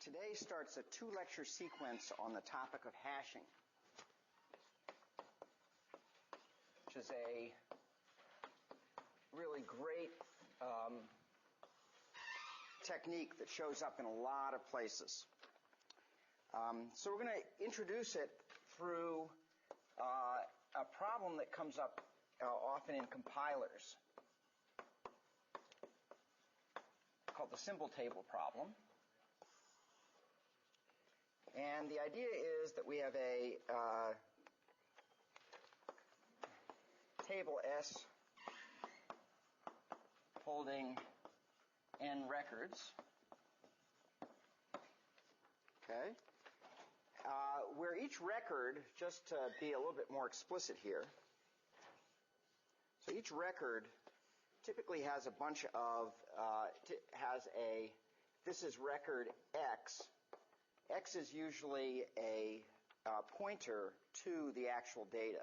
Today starts a 2-lecture sequence on the topic of hashing, which is a really great technique that shows up in a lot of places. So we're going to introduce it through a problem that comes up often in compilers called the symbol table problem. And the idea is that we have a table S holding n records, okay, where each record, just to be a little bit more explicit here, so each record typically has a bunch of, this is record X. X is usually a pointer to the actual data.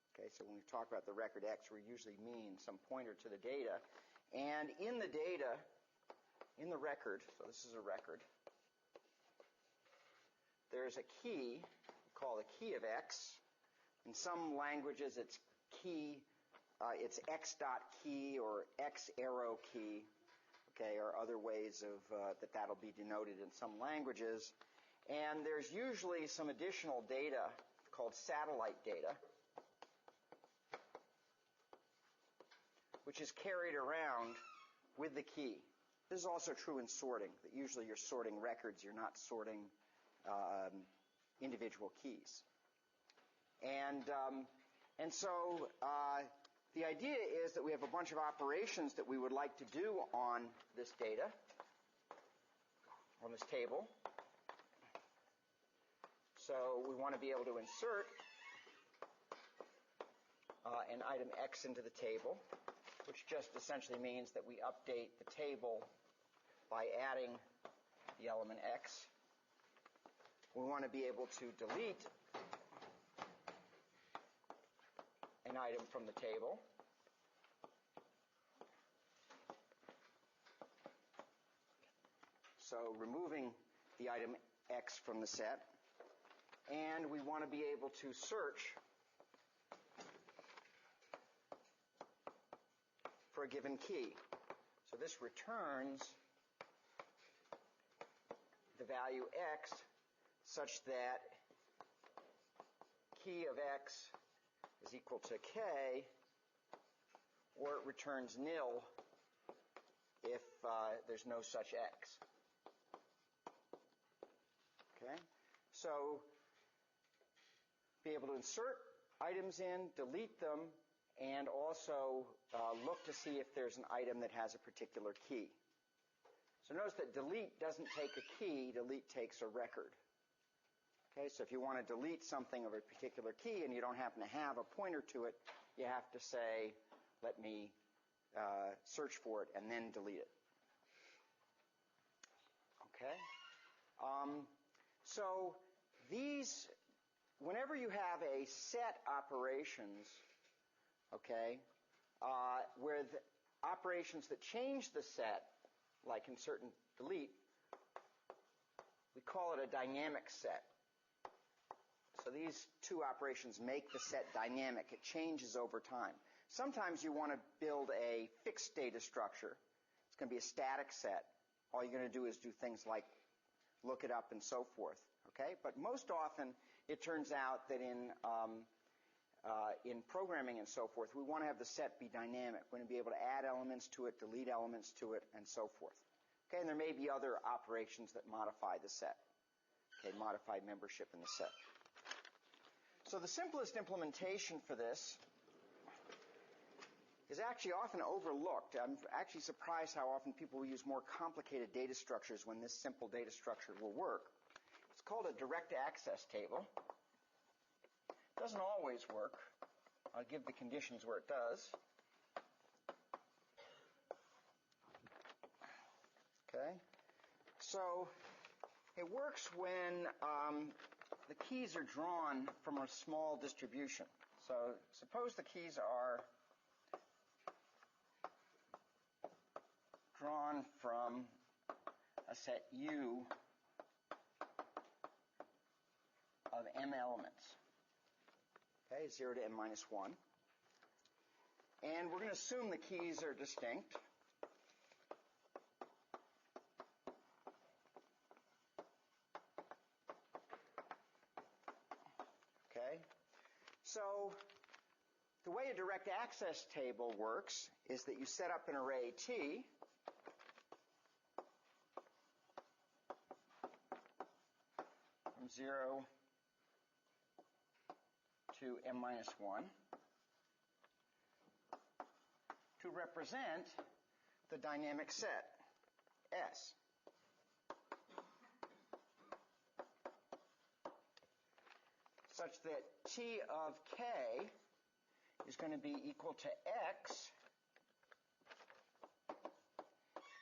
Okay, so when we talk about the record X, we usually mean some pointer to the data. And in the data, in the record, so this is a record, there's a key, we call the key of X. In some languages, it's key, it's X dot key or X arrow key. Okay, or other ways of that'll be denoted in some languages. And there's usually some additional data called satellite data, which is carried around with the key. This is also true in sorting, that usually you're sorting records, you're not sorting individual keys. And so the idea is that we have a bunch of operations that we would like to do on this data, on this table. So we want to be able to insert an item X into the table, which just essentially means that we update the table by adding the element X. We want to be able to delete an item from the table. So removing the item X from the set. And we want to be able to search for a given key. So this returns the value X such that key of X is equal to K, or it returns nil if there's no such X. Okay? So be able to insert items in, delete them, and also look to see if there's an item that has a particular key. So notice that delete doesn't take a key, delete takes a record. Okay, so if you want to delete something of a particular key and you don't happen to have a pointer to it, you have to say, let me search for it and then delete it. Okay? So these, whenever you have a set operations, okay, with operations that change the set, like insert and delete, we call it a dynamic set. So these two operations make the set dynamic. It changes over time. Sometimes you want to build a fixed data structure. It's going to be a static set. All you're going to do is do things like look it up and so forth. Okay? But most often it turns out that in programming and so forth, we want to have the set be dynamic. We're going to be able to add elements to it, delete elements to it, and so forth. Okay? And there may be other operations that modify the set. Okay? Modify membership in the set. So the simplest implementation for this is actually often overlooked. I'm actually surprised how often people will use more complicated data structures when this simple data structure will work. It's called a direct access table. It doesn't always work. I'll give the conditions where it does. Okay. So it works when the keys are drawn from a small distribution. So suppose the keys are drawn from a set U of m elements. Okay, 0 to m minus 1. And we're going to assume the keys are distinct. Okay, so the way a direct access table works is that you set up an array T from 0 to m minus 1 to represent the dynamic set S. Such that T of K is going to be equal to X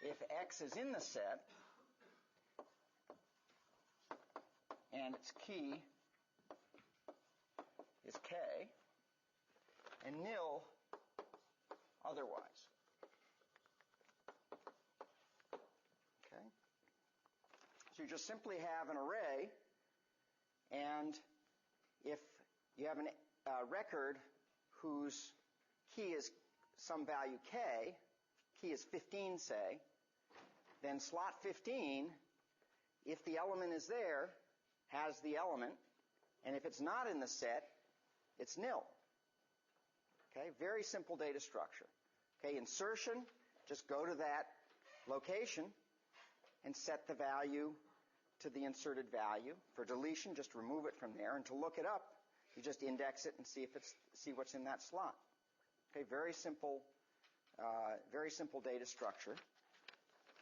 if X is in the set and its key is K, and nil otherwise. Okay? So you just simply have an array, and if you have a record whose key is some value K, key is 15, say, then slot 15, if the element is there, has the element, and if it's not in the set, it's nil. Okay, very simple data structure. Okay, insertion, just go to that location and set the value to the inserted value. For deletion, just remove it from there, and to look it up, you just index it and see what's in that slot. Okay, very simple data structure.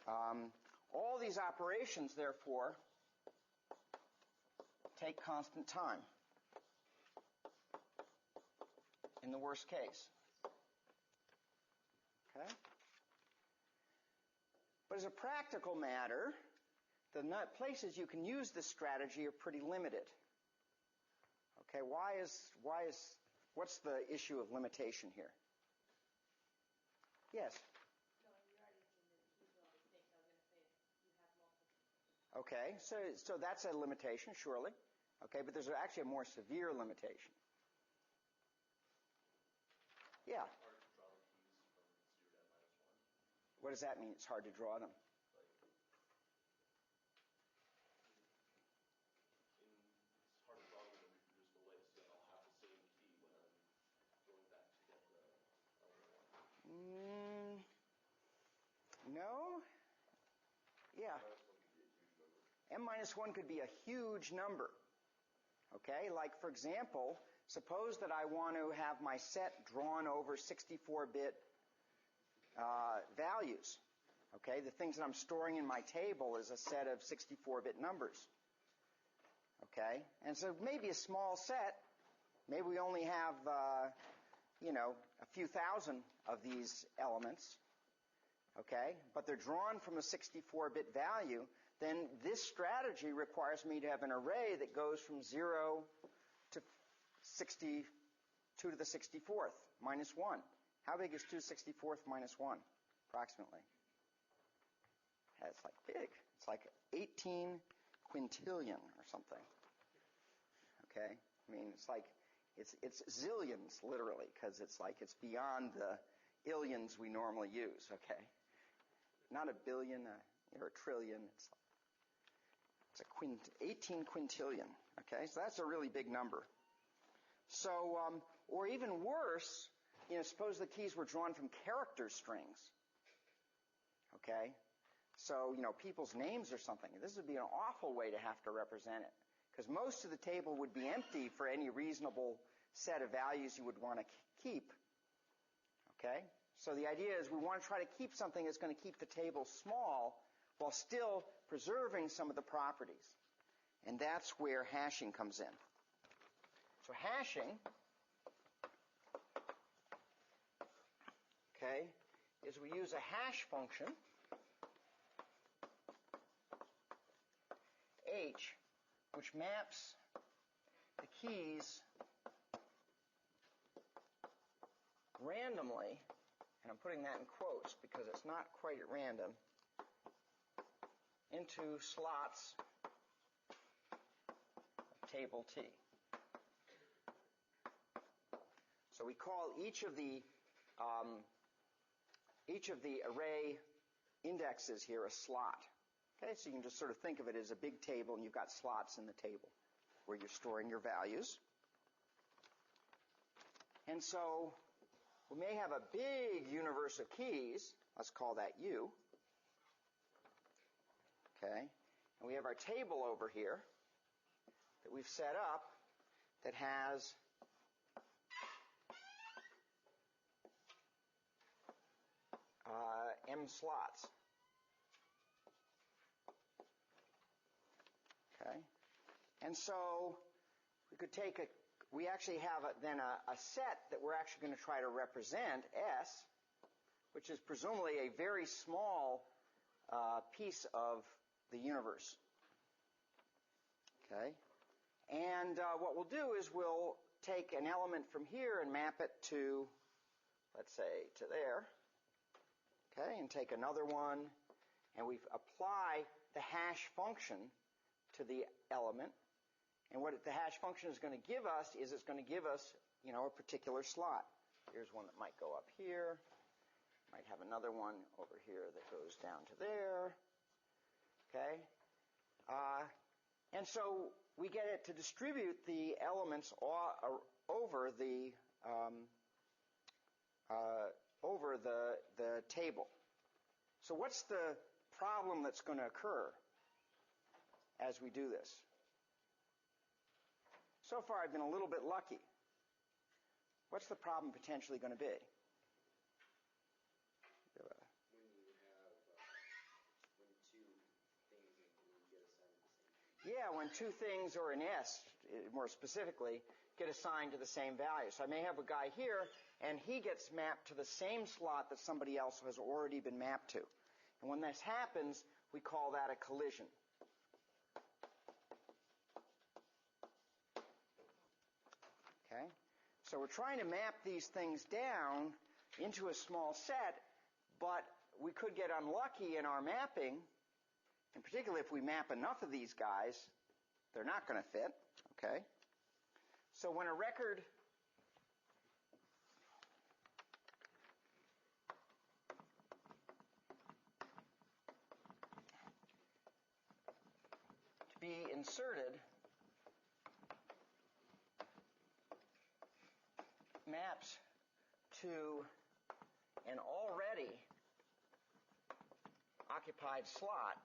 All these operations, therefore, take constant time in the worst case. Okay? But as a practical matter, the places you can use this strategy are pretty limited. Okay, what's the issue of limitation here? Yes? No, you already assumed that the keys are all distinct. I was going to say you have multiple. Okay, so that's a limitation, surely. Okay, but there's actually a more severe limitation. Yeah. Hard to draw the keys from 0 to m minus 1. What does that mean? It's hard to draw them. It's hard to draw them in a reproducible way, so I'll have the same key when I'm going back to get the element 1. No. Yeah. M minus 1 could be a huge number. Okay, like for example, suppose that I want to have my set drawn over 64-bit values. Okay, the things that I'm storing in my table is a set of 64-bit numbers. Okay, and so maybe a small set, maybe we only have, a few thousand of these elements. Okay, but they're drawn from a 64-bit value. Then this strategy requires me to have an array that goes from 0 to 62 to the 64th minus 1. How big is 2 to the 64th minus 1, approximately? It's like big. It's like 18 quintillion or something. Okay? I mean, it's like, it's zillions, literally, because it's beyond the illions we normally use, okay? Not a billion or a trillion. It's 18 quintillion, okay? So that's a really big number. So, or even worse, suppose the keys were drawn from character strings, okay? So, people's names or something. This would be an awful way to have to represent it, because most of the table would be empty for any reasonable set of values you would want to keep, okay? So the idea is we want to try to keep something that's going to keep the table small while still preserving some of the properties. And that's where hashing comes in. So hashing, okay, is we use a hash function, H, which maps the keys randomly, and I'm putting that in quotes because it's not quite at random, into slots of table T. So we call each of the array indexes here a slot. Okay, so you can just sort of think of it as a big table, and you've got slots in the table where you're storing your values. And so we may have a big universe of keys. Let's call that U. Okay, and we have our table over here that we've set up that has M slots. Okay, and so we actually have a set that we're actually going to try to represent, S, which is presumably a very small piece of the universe. Okay, and what we'll do is we'll take an element from here and map it to, let's say, to there. Okay, and take another one, and we apply the hash function to the element. And what the hash function is going to give us is it's going to give us, a particular slot. Here's one that might go up here. Might have another one over here that goes down to there. Okay? And so we get it to distribute the elements over the table. So what's the problem that's going to occur as we do this? So far I've been a little bit lucky. What's the problem potentially going to be? When two things or an S, more specifically, get assigned to the same value. So I may have a guy here, and he gets mapped to the same slot that somebody else has already been mapped to. And when this happens, we call that a collision. Okay? So we're trying to map these things down into a small set, but we could get unlucky in our mapping, and particularly if we map enough of these guys, they're not going to fit. Okay? So when a record to be inserted maps to an already occupied slot,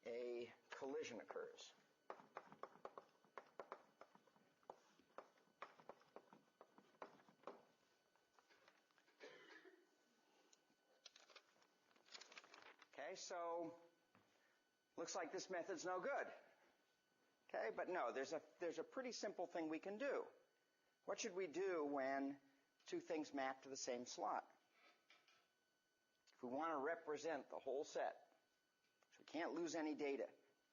a collision occurs. Okay, so looks like this method's no good. Okay, but no, there's a pretty simple thing we can do. What should we do when two things map to the same slot? If we want to represent the whole set, so we can't lose any data,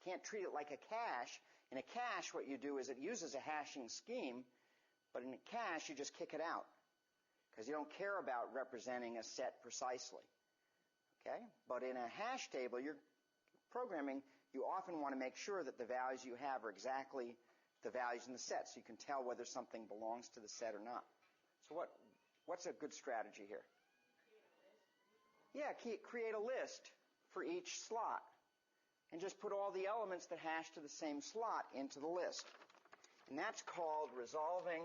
can't treat it like a cache. In a cache, what you do is it uses a hashing scheme, but in a cache, you just kick it out because you don't care about representing a set precisely. Okay? But in a hash table, you're programming, you often want to make sure that the values you have are exactly the values in the set, so you can tell whether something belongs to the set or not. So what's a good strategy here? Yeah, create a list for each slot, and just put all the elements that hash to the same slot into the list. And that's called resolving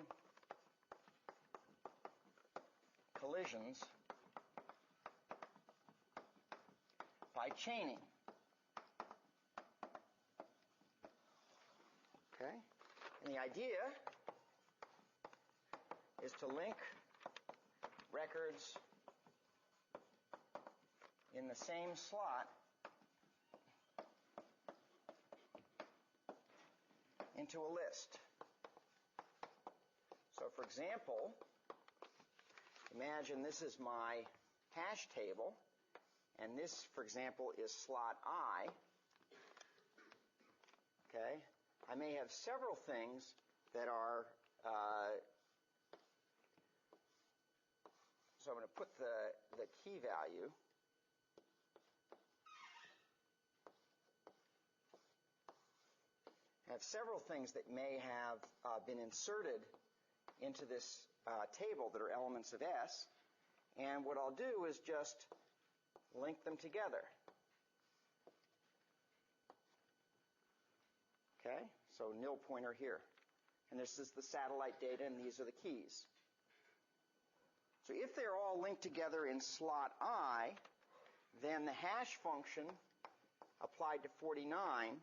collisions by chaining. Okay? And the idea is to link records in the same slot into a list. So for example, imagine this is my hash table, and this, for example, is slot I. Okay? I may have several things that are So I'm going to put the key value. I have several things that may have been inserted into this table that are elements of S. And what I'll do is just link them together. Okay, so nil pointer here. And this is the satellite data, and these are the keys. So if they're all linked together in slot I, then the hash function applied to 49,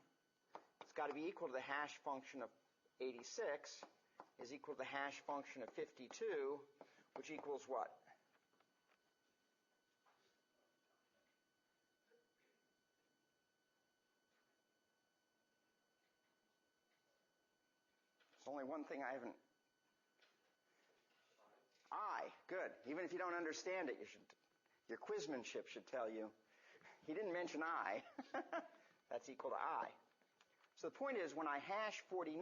it's got to be equal to the hash function of 86, is equal to the hash function of 52, which equals what? There's only one thing I haven't. I, good. Even if you don't understand it, your quizmanship should tell you. He didn't mention I. That's equal to I. So the point is, when I hash 49,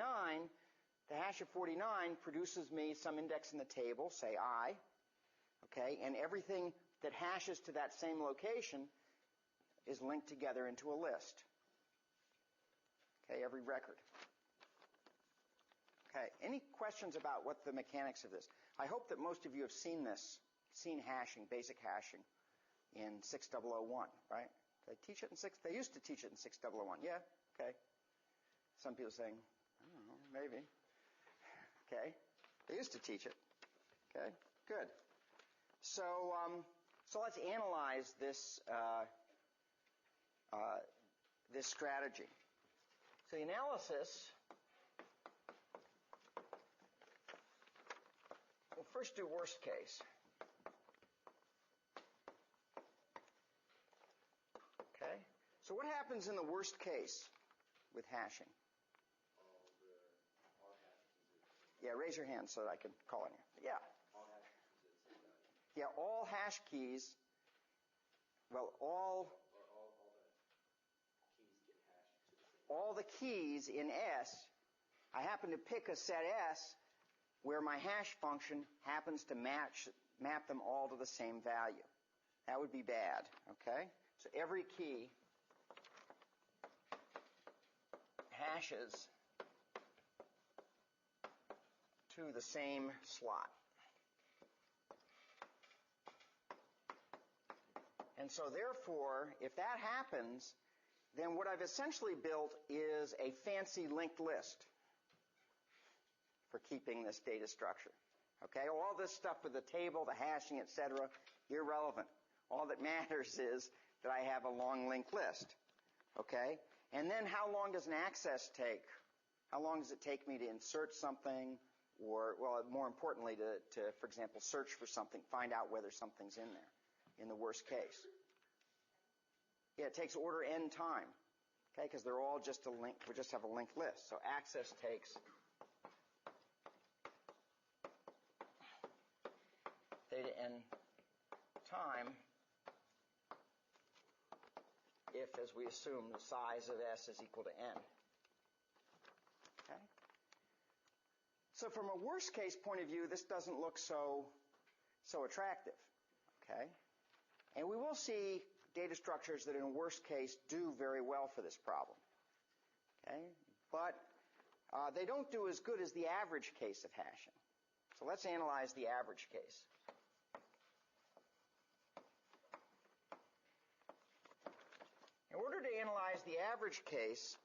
the hash of 49 produces me some index in the table, say I, okay, and everything that hashes to that same location is linked together into a list. Okay, every record. Okay, any questions about what the mechanics of this? I hope that most of you have seen this, seen hashing, basic hashing in 6001, right? They teach it in they used to teach it in 6001, yeah? Okay. Some people saying, I don't know, maybe. Okay. They used to teach it. Okay, good. So let's analyze this, this strategy. So the analysis, we'll first do worst case. Okay? So what happens in the worst case with hashing? Yeah, raise your hand so that I can call on you. Yeah. Yeah, all hash keys, well, all the keys in S, I happen to pick a set S where my hash function happens to map them all to the same value. That would be bad, okay? So every key hashes to the same slot. And so therefore, if that happens, then what I've essentially built is a fancy linked list for keeping this data structure. Okay, all this stuff with the table, the hashing, etc., irrelevant. All that matters is that I have a long linked list. Okay, and then how long does an access take? How long does it take me to insert something, or, well, more importantly, to for example, search for something, find out whether something's in there, in the worst case? Yeah, it takes order n time, okay, because they're all just a link. We just have a linked list. So access takes theta n time if, as we assume, the size of S is equal to n. Okay? So from a worst case point of view, this doesn't look so attractive. Okay? And we will see data structures that in a worst case do very well for this problem. Okay? But they don't do as good as the average case of hashing. So let's analyze the average case. In order to analyze the average case,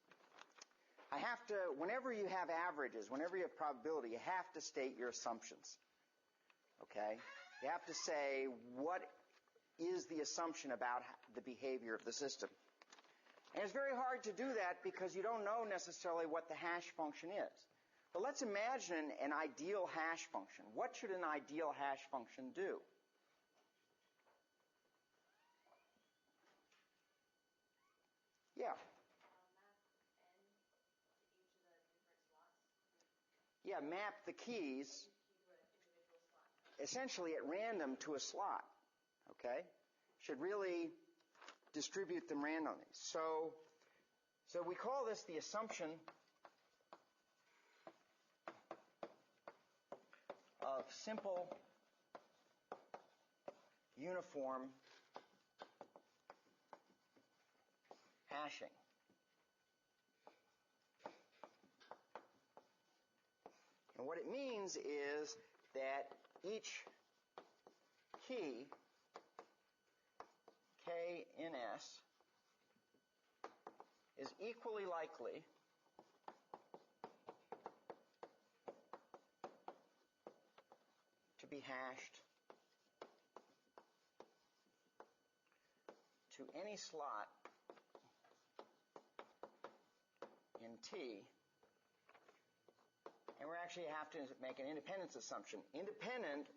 I have to, whenever you have averages, whenever you have probability, you have to state your assumptions. Okay? You have to say what is the assumption about the behavior of the system. And it's very hard to do that because you don't know necessarily what the hash function is. But let's imagine an ideal hash function. What should an ideal hash function do? Yeah. Yeah, map the keys essentially at random to a slot. Okay? Should really distribute them randomly. So we call this the assumption of simple uniform hashing. And what it means is that each key, K in S, is equally likely to be hashed to any slot in T, and we actually have to make an independence assumption, independent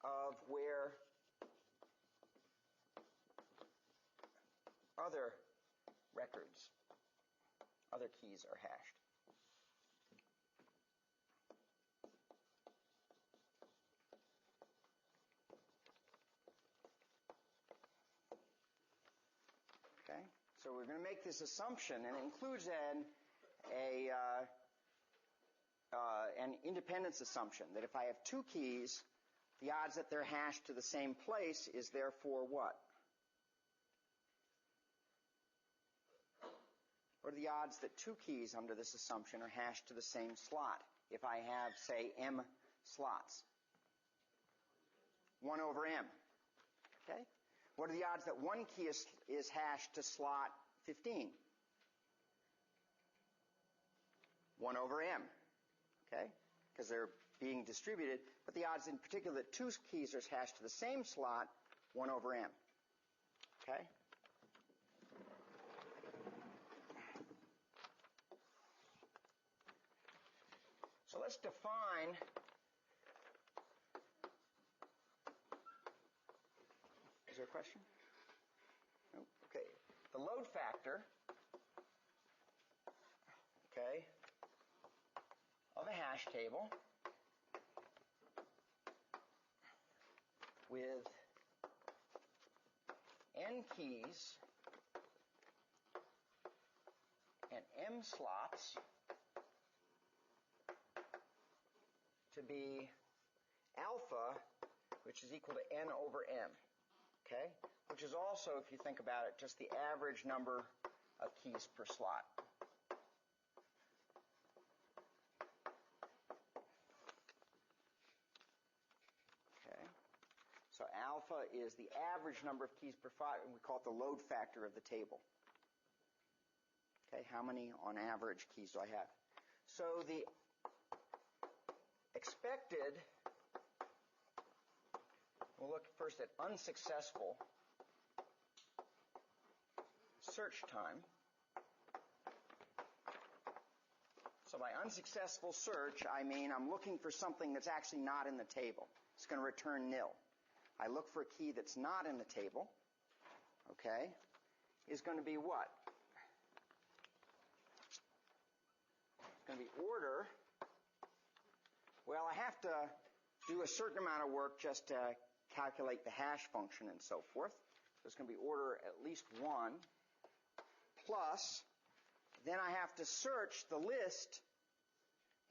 of where other records, other keys are hashed. Okay, so we're going to make this assumption, and it includes an independence assumption that if I have two keys, the odds that they're hashed to the same place is therefore what? What are the odds that two keys under this assumption are hashed to the same slot if I have, say, m slots? 1 over m. Okay? What are the odds that one key is hashed to slot 15? 1 over m. Okay? Because they're being distributed. But the odds in particular that two keys are hashed to the same slot, 1 over m. Okay? So let's define is there a question? No? Okay. The load factor, okay, of a hash table with n keys and m slots to be alpha, which is equal to n over m, okay? Which is also, if you think about it, just the average number of keys per slot. Okay? So alpha is the average number of keys per slot, and we call it the load factor of the table. Okay, how many on average keys do I have? So the expected, we'll look first at unsuccessful search time. So by unsuccessful search, I mean I'm looking for something that's actually not in the table. It's going to return nil. I look for a key that's not in the table, okay, is going to be what? It's going to be order. Well, I have to do a certain amount of work just to calculate the hash function and so forth. So it's going to be order at least 1 plus, then I have to search the list,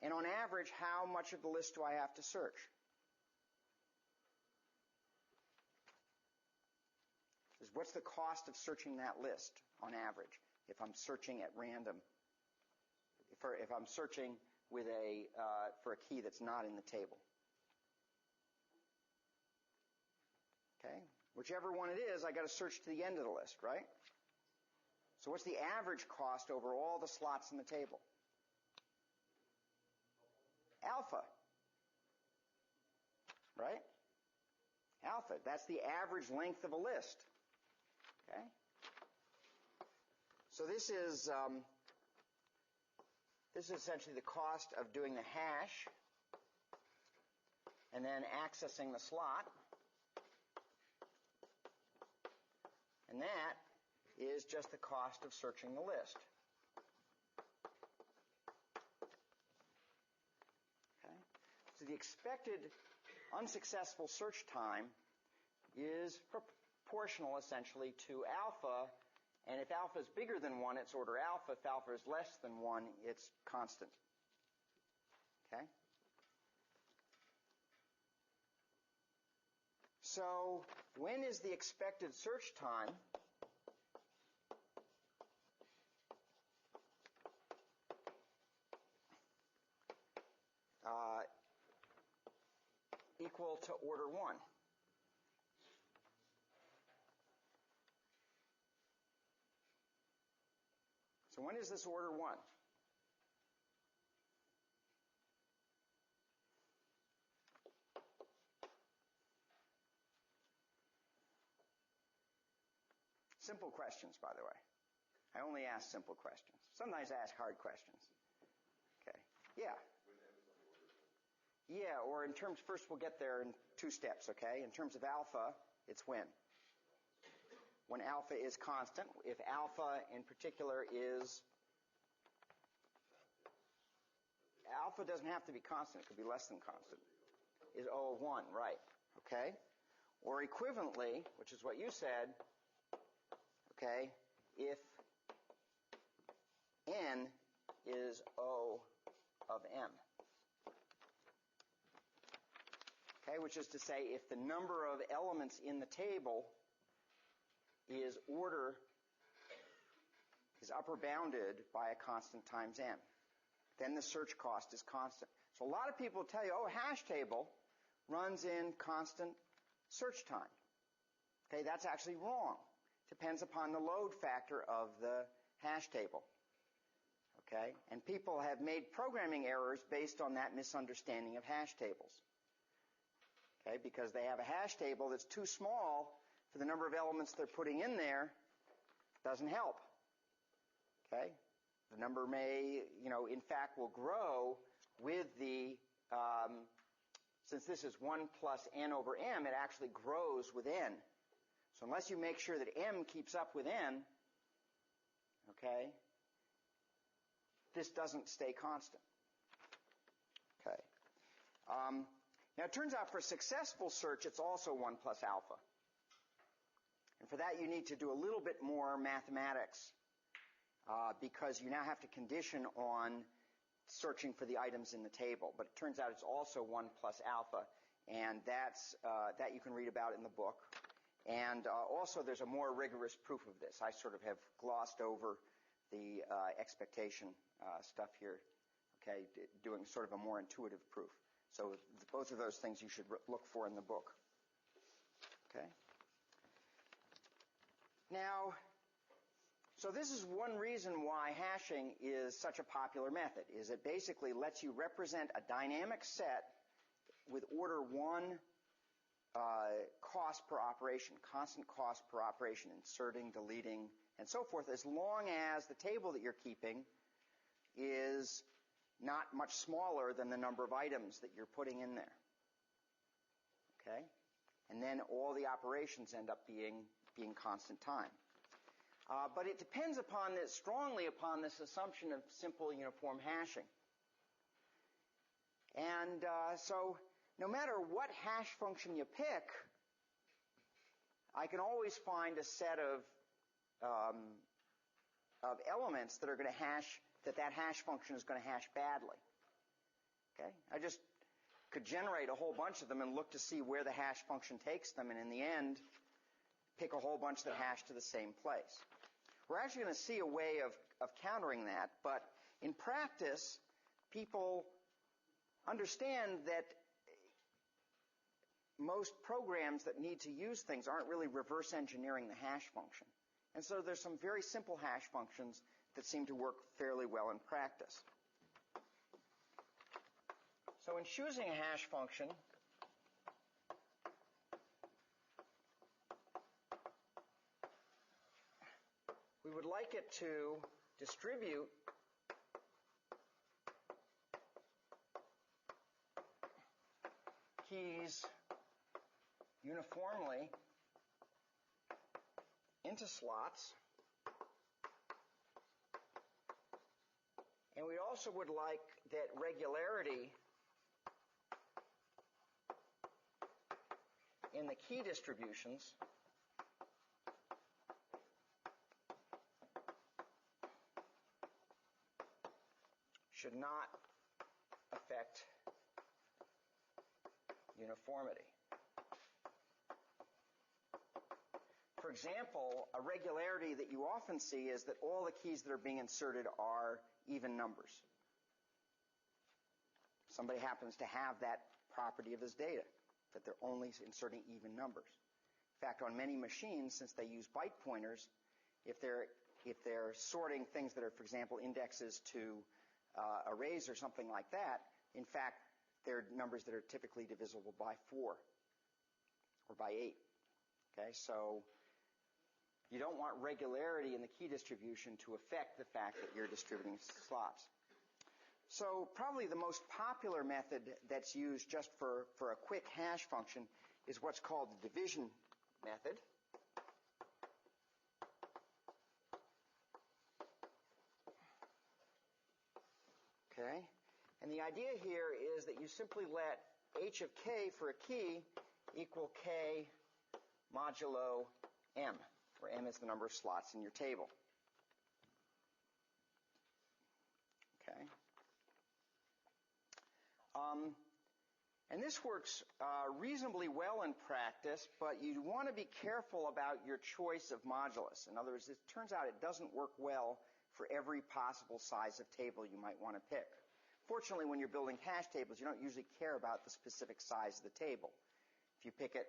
and on average, how much of the list do I have to search? What's the cost of searching that list on average if I'm searching at random? If I'm searching with for a key that's not in the table. Okay? Whichever one it is, I got to search to the end of the list, right? So what's the average cost over all the slots in the table? Alpha. Right? Alpha. That's the average length of a list. Okay? So this is essentially the cost of doing the hash and then accessing the slot. And that is just the cost of searching the list. Okay? So the expected unsuccessful search time is proportional essentially to alpha, and if alpha is bigger than 1, it's order alpha. If alpha is less than 1, it's constant. Okay? so when is the expected search time? Equal to order 1. So when is this order 1? Simple questions, by the way. I only ask simple questions. Sometimes I ask hard questions. Okay. Yeah. Yeah, or in terms, first we'll get there in 2 steps, okay? In terms of alpha, it's when? When alpha is constant. If alpha in particular is, alpha doesn't have to be constant, it could be less than constant, is O of 1, right, okay? Or equivalently, which is what you said, okay, if n is O of m. Okay, which is to say if the number of elements in the table is upper bounded by a constant times n, then the search cost is constant. So a lot of people tell you, oh, a hash table runs in constant search time. Okay, that's actually wrong. Depends upon the load factor of the hash table. Okay, and people have made programming errors based on that misunderstanding of hash tables. Okay, because they have a hash table that's too small for the number of elements they're putting in there, doesn't help. Okay, the number may, in fact will grow with the, since this is 1 plus n over m, it actually grows with n. So unless you make sure that m keeps up with n, okay, this doesn't stay constant. Okay. Now it turns out for a successful search, it's also 1 plus alpha. And for that you need to do a little bit more mathematics because you now have to condition on searching for the items in the table. But it turns out it's also 1 plus alpha, and that you can read about in the book. And also there's a more rigorous proof of this. I sort of have glossed over the expectation stuff here, okay, doing sort of a more intuitive proof. So both of those things you should look for in the book. Okay? Now, so this is one reason why hashing is such a popular method, is it basically lets you represent a dynamic set with order 1 cost per operation, constant cost per operation, inserting, deleting, and so forth, as long as the table that you're keeping is not much smaller than the number of items that you're putting in there. Okay? And then all the operations end up being constant time. But it depends strongly upon this assumption of simple uniform hashing. And so no matter what hash function you pick, I can always find a set of elements that are going to hash, that hash function is going to hash badly. Okay? I just could generate a whole bunch of them and look to see where the hash function takes them, and in the end, pick a whole bunch that hash to the same place. We're actually going to see a way of countering that, but in practice, people understand that most programs that need to use things aren't really reverse engineering the hash function. And so there's some very simple hash functions that seem to work fairly well in practice. So in choosing a hash function, we would like it to distribute keys uniformly into slots. And we also would like that regularity in the key distributions should not affect uniformity. example, a regularity that you often see is that all the keys that are being inserted are even numbers. Somebody happens to have that property of this data, that they're only inserting even numbers. In fact, on many machines, since they use byte pointers, if they're sorting things that are, for example, indexes to arrays or something like that, in fact, they're numbers that are typically divisible by 4 or by 8. Okay, so you don't want regularity in the key distribution to affect the fact that you're distributing slots. So probably the most popular method that's used just for a quick hash function is what's called the division method. Okay, and the idea here is that you simply let h of k for a key equal k modulo m, where m is the number of slots in your table. Okay. And this works reasonably well in practice, but you want to be careful about your choice of modulus. In other words, it turns out it doesn't work well for every possible size of table you might want to pick. Fortunately, when you're building hash tables, you don't usually care about the specific size of the table. If you pick it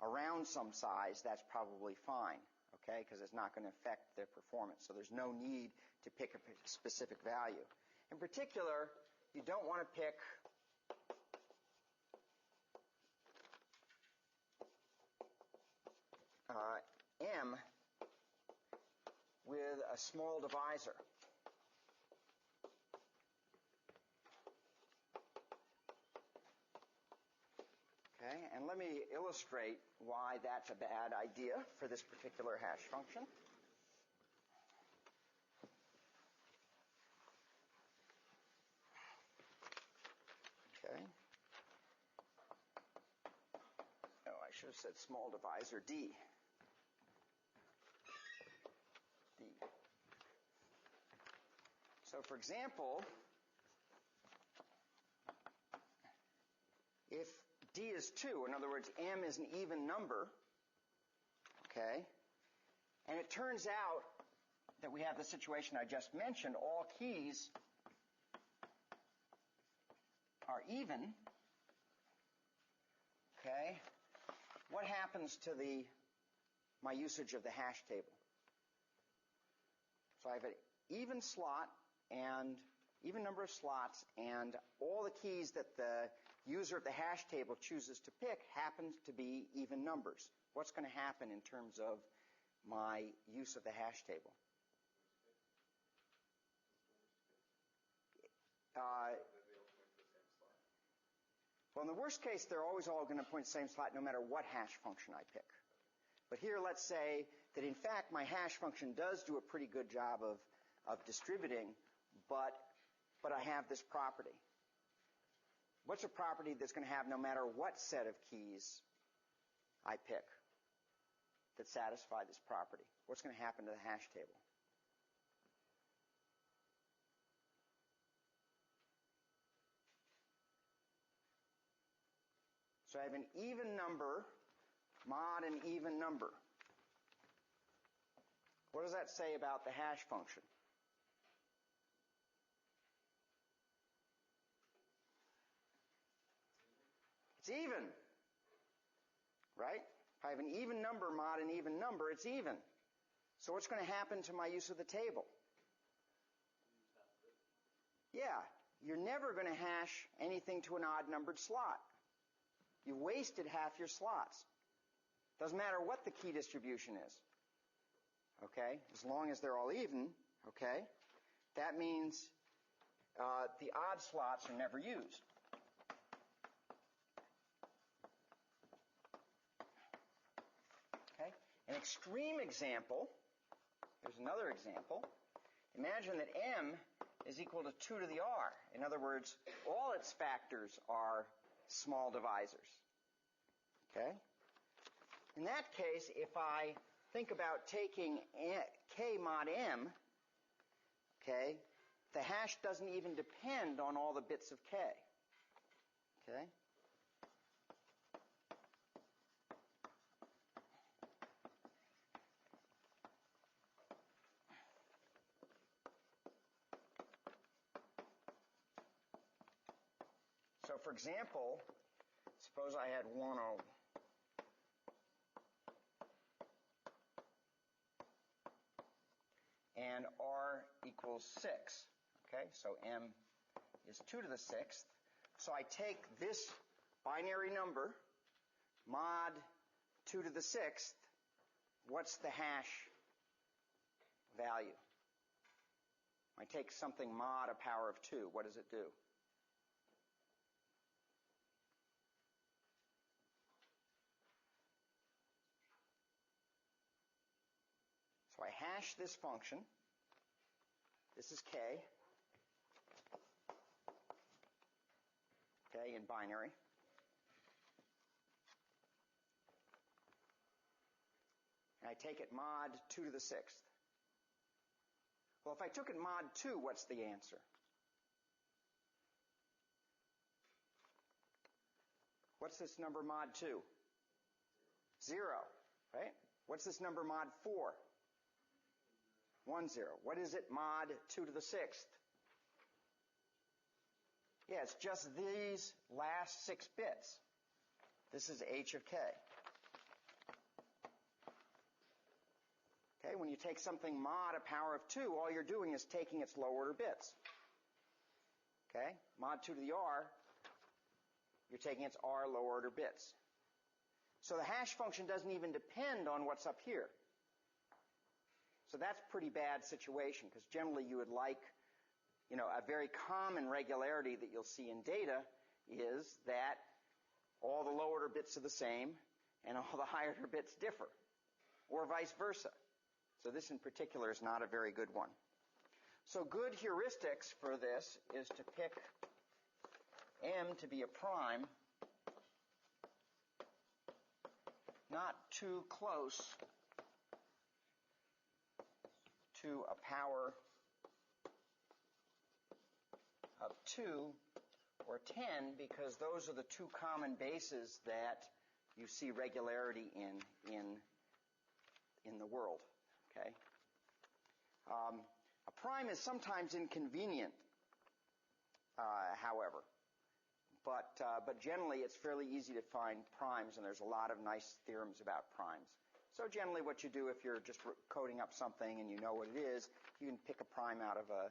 around some size, that's probably fine, okay, because it's not going to affect their performance. So there's no need to pick a specific value. In particular, you don't want to pick m with a small divisor. Okay, and let me illustrate why that's a bad idea for this particular hash function. Okay. Oh, I should have said small divisor D. D. So, for example, if D is 2, in other words, m is an even number, okay, and it turns out that we have the situation I just mentioned, all keys are even, okay, what happens to my usage of the hash table? So I have an even slot and even number of slots, and all the keys that the user of the hash table chooses to pick happens to be even numbers. What's going to happen in terms of my use of the hash table? Well, in the worst case, they're always all going to point to the same slot no matter what hash function I pick. But here, let's say that, in fact, my hash function does do a pretty good job of distributing, but I have this property. What's a property that's going to have no matter what set of keys I pick that satisfy this property? What's going to happen to the hash table? So I have an even number, mod an even number. What does that say about the hash function? It's even, right? If I have an even number, mod an even number, it's even. So what's going to happen to my use of the table? Yeah, you're never going to hash anything to an odd-numbered slot. You've wasted half your slots. Doesn't matter what the key distribution is. Okay? As long as they're all even, okay? That means the odd slots are never used. Okay? An extreme example, here's another example. Imagine that m is equal to 2 to the r. In other words, all its factors are small divisors. Okay? In that case, if I think about taking k mod m, okay, the hash doesn't even depend on all the bits of k. Okay? So for example, suppose I had 1 over and r equals 6. Okay, so m is 2 to the 6th. So I take this binary number, mod 2 to the 6th. What's the hash value? I take something mod a power of 2. What does it do? So I hash this function. This is k. Okay, in binary. And I take it mod 2 to the 6th. Well, if I took it mod 2, what's the answer? What's this number mod 2? 0, right? What's this number mod 4? 1, 0. What is it mod 2 to the 6th? Yeah, it's just these last 6 bits. This is h of k. Okay, when you take something mod a power of 2, all you're doing is taking its low order bits. Okay, mod 2 to the r, you're taking its r low order bits. So the hash function doesn't even depend on what's up here. So that's a pretty bad situation, because generally you would like, a very common regularity that you'll see in data is that all the low order bits are the same and all the higher order bits differ, or vice versa. So this in particular is not a very good one. So good heuristics for this is to pick m to be a prime, not too close to a power of 2 or 10, because those are the two common bases that you see regularity in the world. Okay? A prime is sometimes inconvenient, however, but generally it's fairly easy to find primes, and there's a lot of nice theorems about primes. So generally what you do if you're just coding up something and you know what it is, you can pick a prime out of a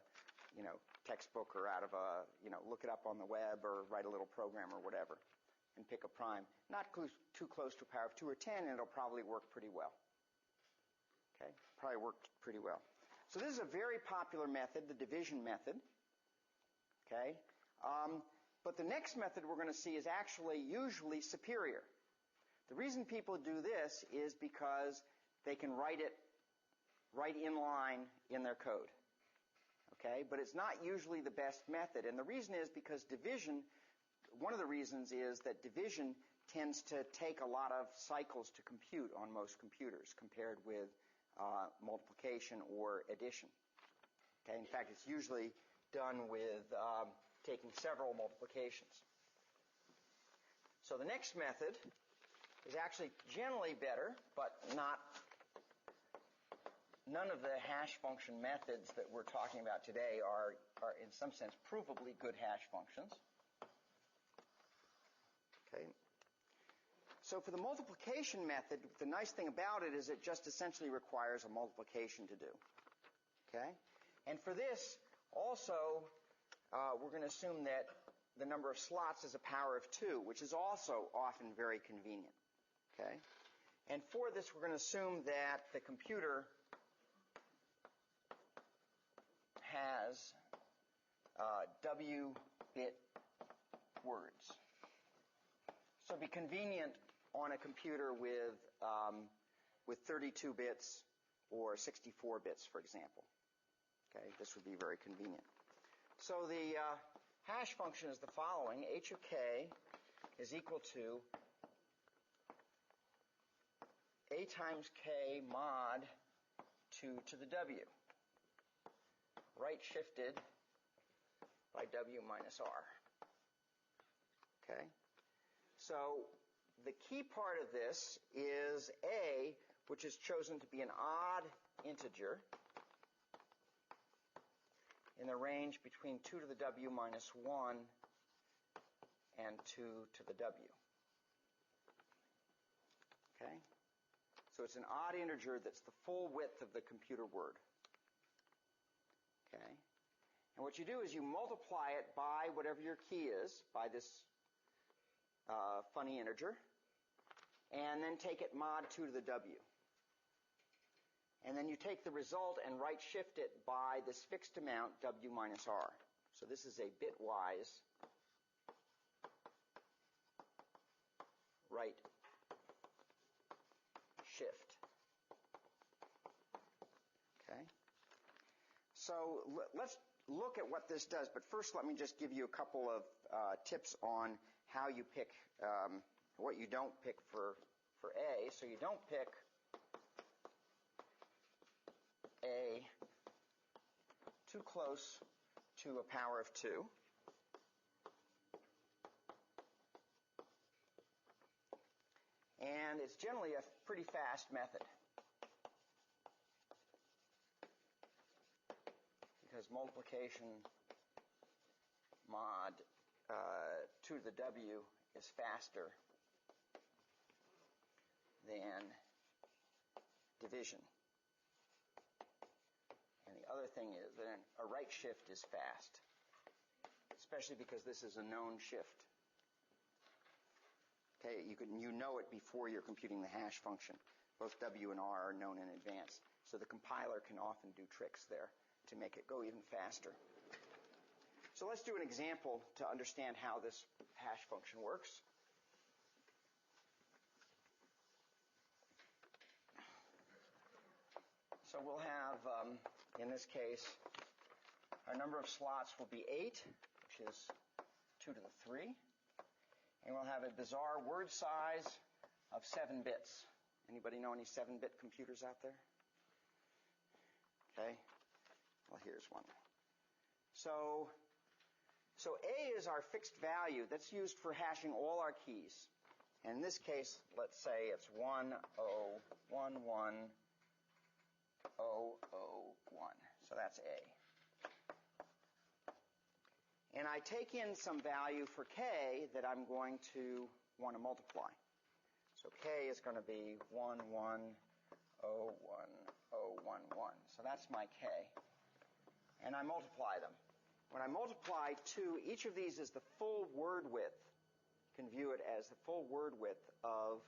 textbook or out of a, look it up on the web or write a little program or whatever and pick a prime. Not too close to a power of 2 or 10, and it'll probably work pretty well. Okay, probably worked pretty well. So this is a very popular method, the division method. Okay, but the next method we're going to see is actually usually superior. The reason people do this is because they can write it right in line in their code. Okay, but it's not usually the best method, and the reason is because division, one of the reasons is that division tends to take a lot of cycles to compute on most computers compared with multiplication or addition. Okay, in fact, it's usually done with taking several multiplications. So the next method is actually generally better, but none of the hash function methods that we're talking about today are in some sense provably good hash functions. Okay. So for the multiplication method, the nice thing about it is it just essentially requires a multiplication to do. Okay? And for this, also, we're going to assume that the number of slots is a power of 2, which is also often very convenient. Okay? And for this, we're going to assume that the computer has W-bit words. So it'd be convenient on a computer with 32 bits or 64 bits, for example. Okay, this would be very convenient. So the hash function is the following: h of k is equal to a times k mod 2 to the w, right shifted by w minus r. Okay? So the key part of this is a, which is chosen to be an odd integer in the range between 2 to the w minus 1 and 2 to the W. Okay? So it's an odd integer that's the full width of the computer word. Okay? And what you do is you multiply it by whatever your key is, by this funny integer, and then take it mod 2 to the W. And then you take the result and right shift it by this fixed amount, W minus R. So this is a bitwise right shift. Okay? So let's look at what this does, but first let me just give you a couple of tips on how you pick what you don't pick for A. So you don't pick A too close to a power of 2. And it's generally a pretty fast method, because multiplication mod 2 to the W is faster than division. And the other thing is that a right shift is fast, especially because this is a known shift. Okay, you know it before you're computing the hash function. Both W and R are known in advance. So the compiler can often do tricks there to make it go even faster. So let's do an example to understand how this hash function works. So we'll have, in this case, our number of slots will be 8, which is 2 to the 3. And we'll have a bizarre word size of 7 bits. Anybody know any 7-bit computers out there? Okay. Well, here's one. So A is our fixed value that's used for hashing all our keys. And in this case, let's say it's 10110001. So that's A. And I take in some value for K that I'm going to want to multiply. So K is going to be 1101011. So that's my K. And I multiply them. When I multiply 2, each of these is the full word width. You can view it as the full word width of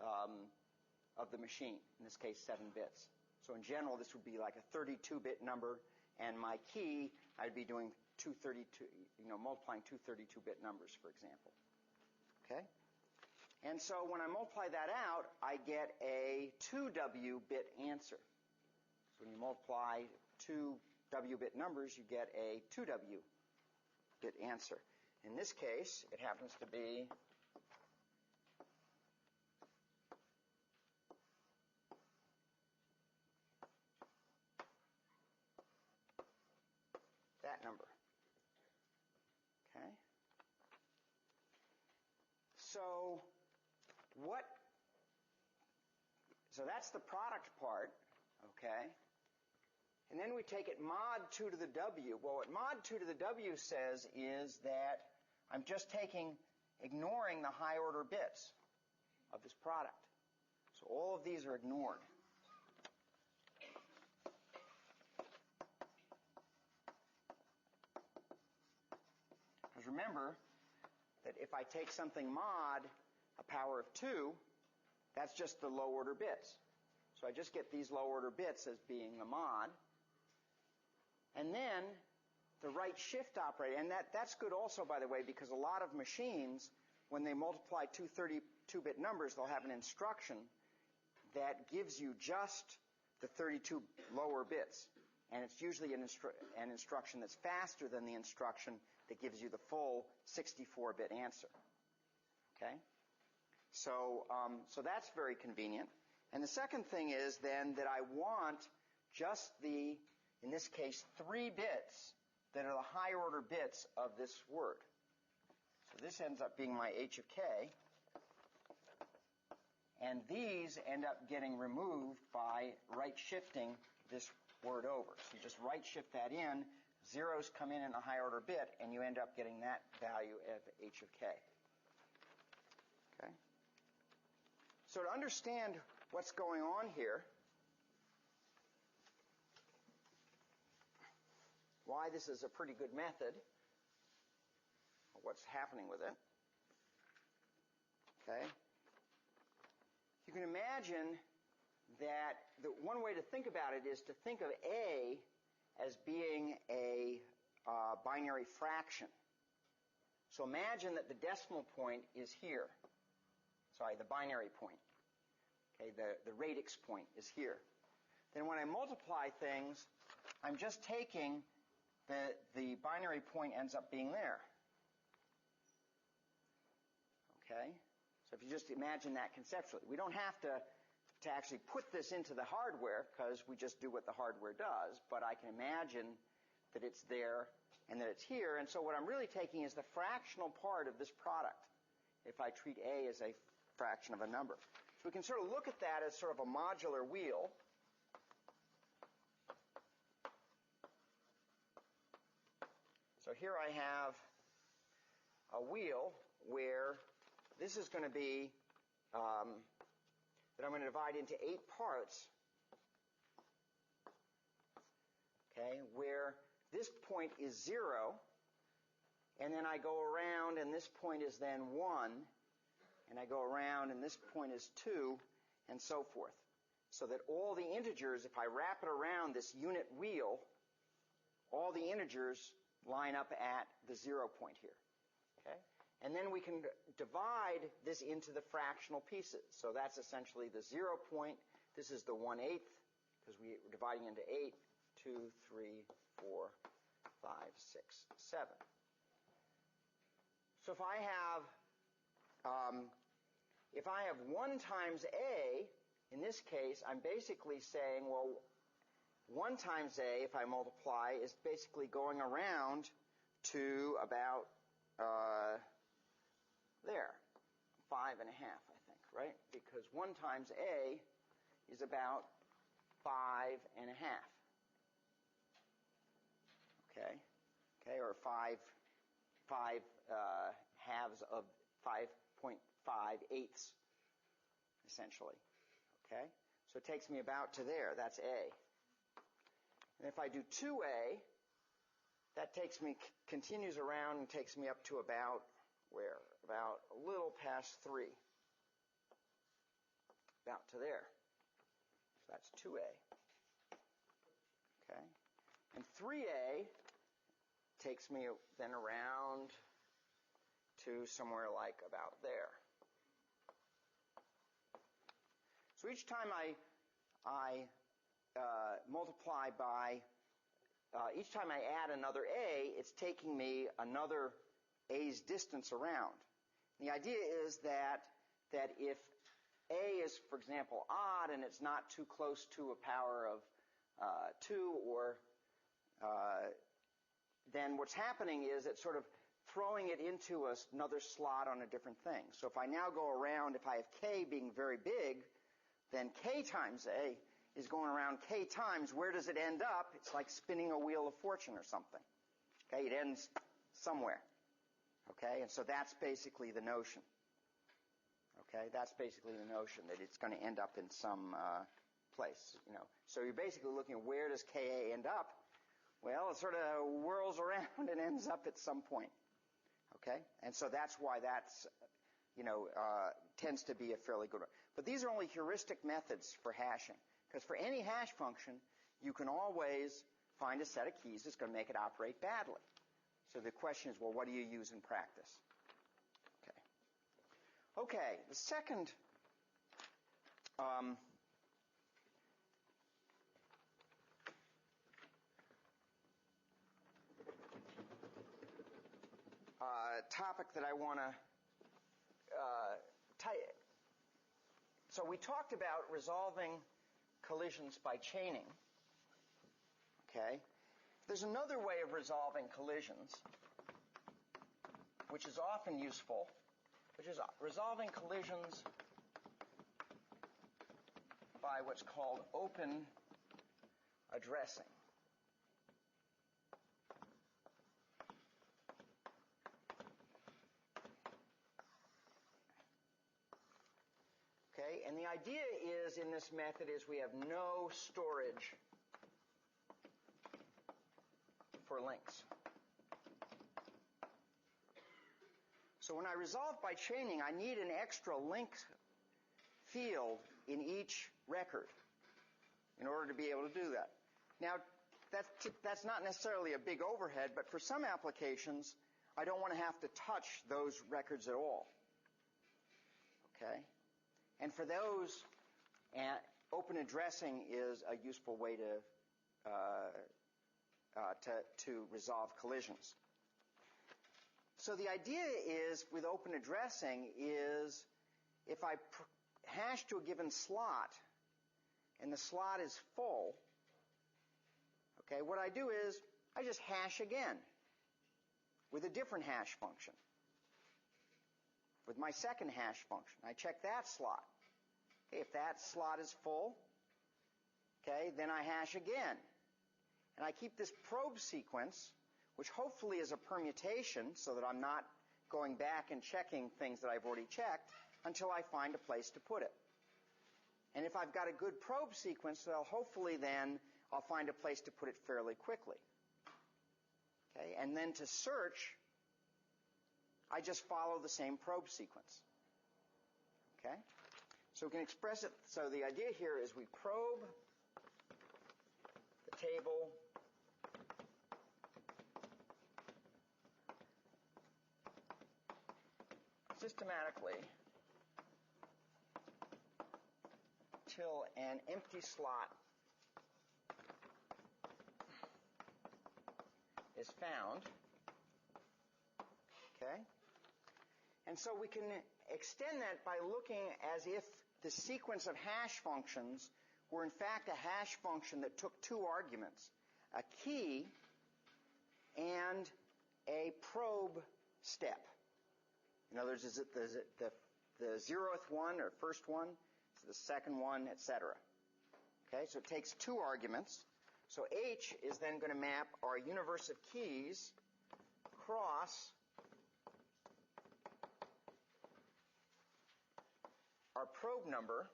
the machine, in this case 7 bits. So in general, this would be like a 32-bit number, and my key, I'd be doing multiplying two 32-bit numbers, for example. Okay? And so when I multiply that out, I get a 2W-bit answer. So when you multiply 2 W-bit numbers, you get a 2W-bit answer. In this case, it happens to be that number. Okay? So that's the product part, okay? And then we take it mod 2 to the W. Well, what mod 2 to the W says is that I'm just ignoring the high order bits of this product. So all of these are ignored. Because remember that if I take something mod a power of 2, that's just the low order bits. So I just get these low order bits as being the mod. And then the right shift operator, and that's good also, by the way, because a lot of machines, when they multiply two 32-bit numbers, they'll have an instruction that gives you just the 32 lower bits. And it's usually an instruction that's faster than the instruction that gives you the full 64-bit answer. Okay? So that's very convenient. And the second thing is then that I want just in this case, 3 bits that are the higher order bits of this word. So this ends up being my H of K. And these end up getting removed by right shifting this word over. So you just right shift that in, zeros come in a higher order bit, and you end up getting that value of h of k. Okay? So to understand what's going on here, why this is a pretty good method, what's happening with it, okay? You can imagine that the one way to think about it is to think of A as being a binary fraction. So imagine that the decimal point is here. Sorry, the binary point. Okay, the radix point is here. Then when I multiply things, I'm just taking the binary point ends up being there. Okay? So if you just imagine that conceptually. We don't have to actually put this into the hardware because we just do what the hardware does, but I can imagine that it's there and that it's here. And so what I'm really taking is the fractional part of this product if I treat A as a fraction of a number. So we can sort of look at that as sort of a modular wheel. So here I have a wheel where this is going to be that I'm going to divide into 8 parts, okay, where this point is 0, and then I go around, and this point is then 1, and I go around, and this point is 2, and so forth. So that all the integers, if I wrap it around this unit wheel, all the integers line up at the 0 point here, okay? And then we can divide this into the fractional pieces. So that's essentially the 0 point. This is the 1/8, because we're dividing into 8, 2, 3, 4, 5, 6, 7. So if I have 1 times A, in this case, I'm basically saying, well, 1 times A, if I multiply, is basically going around to about there, 5.5, I think, right? Because 1 times A is about 5.5. Okay, or 5 halves of 5.5 essentially. Okay, so it takes me about to there. That's A. And if I do 2A, that continues around and takes me up to about where? About a little past 3. About to there. So that's 2A. Okay? And 3A takes me then around to somewhere like about there. So each time I multiply by, each time I add another A, it's taking me another A's distance around. The idea is that if A is, for example, odd and it's not too close to a power of 2, or then what's happening is it's sort of throwing it into another slot on a different thing. So if I now go around, if I have K being very big, then K times A is going around K times. Where does it end up? It's like spinning a wheel of fortune or something. Okay, it ends somewhere. Okay, and so that's basically the notion. Okay, that's basically the notion, that it's going to end up in some place, you know. So you're basically looking at where does Ka end up? Well, it sort of whirls around and ends up at some point. Okay, and so that's why that's, tends to be a fairly good one. But these are only heuristic methods for hashing, because for any hash function, you can always find a set of keys that's going to make it operate badly. So the question is, well, what do you use in practice? Okay, the second topic that I want to so we talked about resolving collisions by chaining. Okay, there's another way of resolving collisions, which is often useful, which is resolving collisions by what's called open addressing. idea is in this method is we have no storage for links. So when I resolve by chaining, I need an extra link field in each record in order to be able to do that. Now, that's not necessarily a big overhead, but for some applications, I don't want to have to touch those records at all. Okay? And for those, open addressing is a useful way to resolve collisions. So the idea is, with open addressing, is if I hash to a given slot, and the slot is full, okay, what I do is I just hash again with a different hash function. With my second hash function, I check that slot. Okay, if that slot is full, okay, then I hash again. And I keep this probe sequence, which hopefully is a permutation so that I'm not going back and checking things that I've already checked until I find a place to put it. And if I've got a good probe sequence, well, hopefully then I'll find a place to put it fairly quickly. Okay, and then to search, I just follow the same probe sequence. Okay? So we can express it. So the idea here is we probe the table systematically till an empty slot is found. Okay? And so we can extend that by looking as if the sequence of hash functions were in fact a hash function that took two arguments, a key and a probe step. In other words, is it the 0th one or first one, is it the second one, etc. Okay, so it takes two arguments. So H is then going to map our universe of keys across our probe number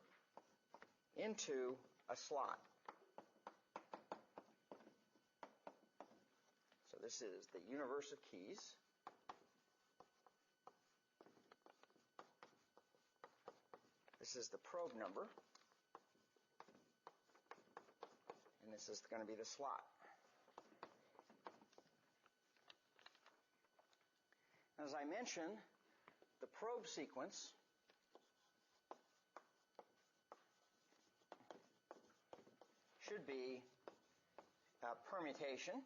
into a slot. So this is the universe of keys. This is the probe number. And this is going to be the slot. As I mentioned, the probe sequence should be a permutation. In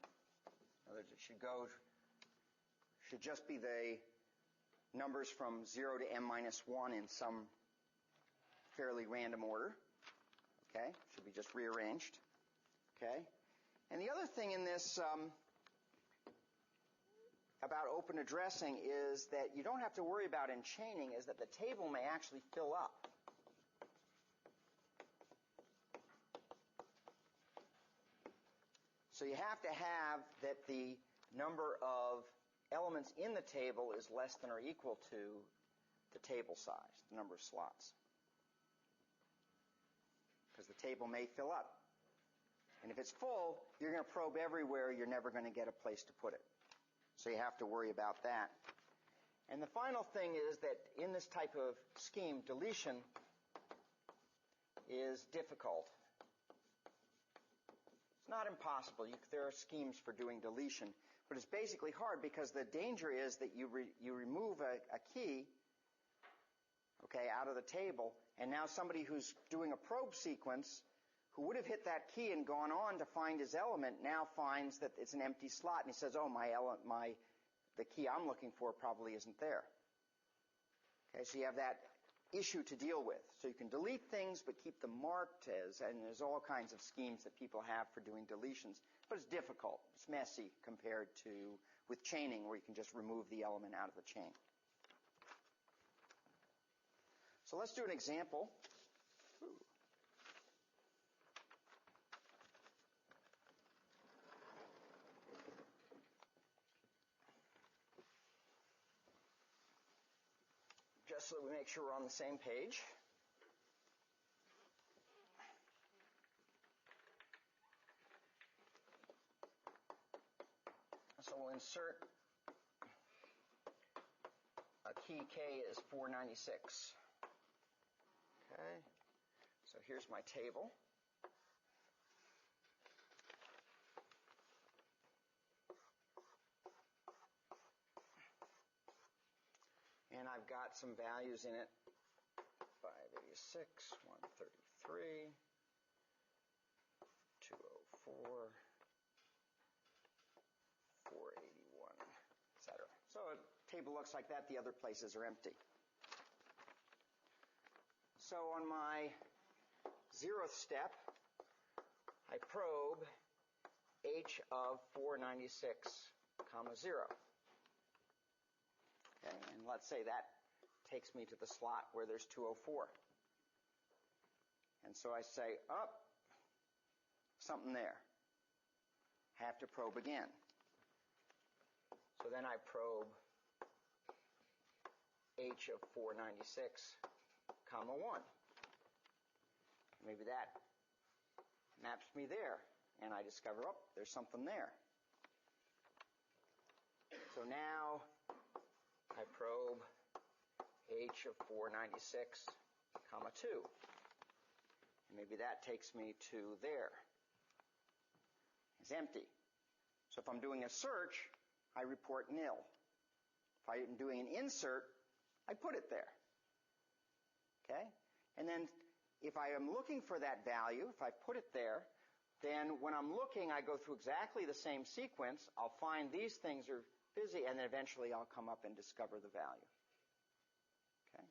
other words, it should just be the numbers from 0 to m-1 in some fairly random order. Okay? Should be just rearranged. Okay? And the other thing in this about open addressing is that you don't have to worry about in chaining is that the table may actually fill up. So you have to have that the number of elements in the table is less than or equal to the table size, the number of slots. Because the table may fill up. And if it's full, you're going to probe everywhere. You're never going to get a place to put it. So you have to worry about that. And the final thing is that in this type of scheme, deletion is difficult. It's not impossible. There are schemes for doing deletion. But it's basically hard because the danger is that you remove a key, okay, out of the table, and now somebody who's doing a probe sequence who would have hit that key and gone on to find his element now finds that it's an empty slot, and he says, oh, the key I'm looking for probably isn't there. Okay, so you have that issue to deal with. So you can delete things but keep them marked and there's all kinds of schemes that people have for doing deletions. But it's difficult. It's messy compared to with chaining where you can just remove the element out of the chain. So let's do an example. Just so that we make sure we're on the same page. insert a key K is 496. Okay, so here's my table. And I've got some values in it. 586, 133, 204, 481, etc. So a table looks like that. The other places are empty. So on my 0th step, I probe H of 496, 0. Okay, and let's say that takes me to the slot where there's 204. And so I say, something there. Have to probe again. So then I probe H of 496, 1. Maybe that maps me there. And I discover, there's something there. So now I probe H of 496, 2. And maybe that takes me to there. It's empty. So if I'm doing a search, I report nil. If I'm doing an insert, I put it there. Okay? And then if I am looking for that value, if I put it there, then when I'm looking, I go through exactly the same sequence. I'll find these things are busy, and then eventually I'll come up and discover the value. Okay?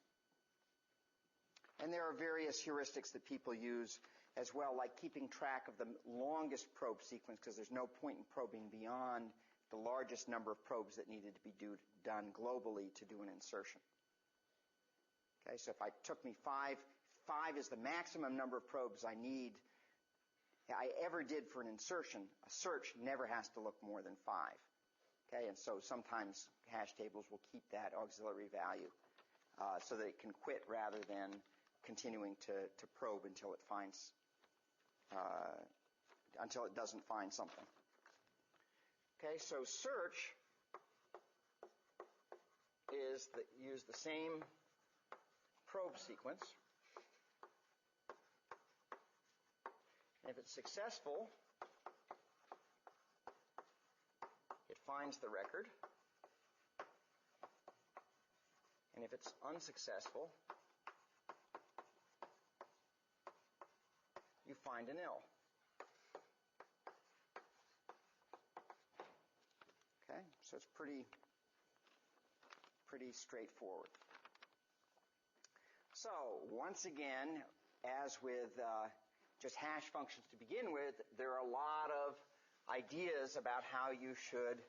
And there are various heuristics that people use as well, like keeping track of the longest probe sequence, because there's no point in probing beyond the largest number of probes that needed to be done globally to do an insertion. Okay, so if it took me 5 is the maximum number of probes I ever did for an insertion. A search never has to look more than 5. Okay, and so sometimes hash tables will keep that auxiliary value so that it can quit rather than continuing to probe until it finds until it doesn't find something. Okay, so search is use the same probe sequence. And if it's successful, it finds the record. And if it's unsuccessful, you find an nil. Okay, so it's pretty straightforward. So once again, as with just hash functions to begin with, there are a lot of ideas about how you should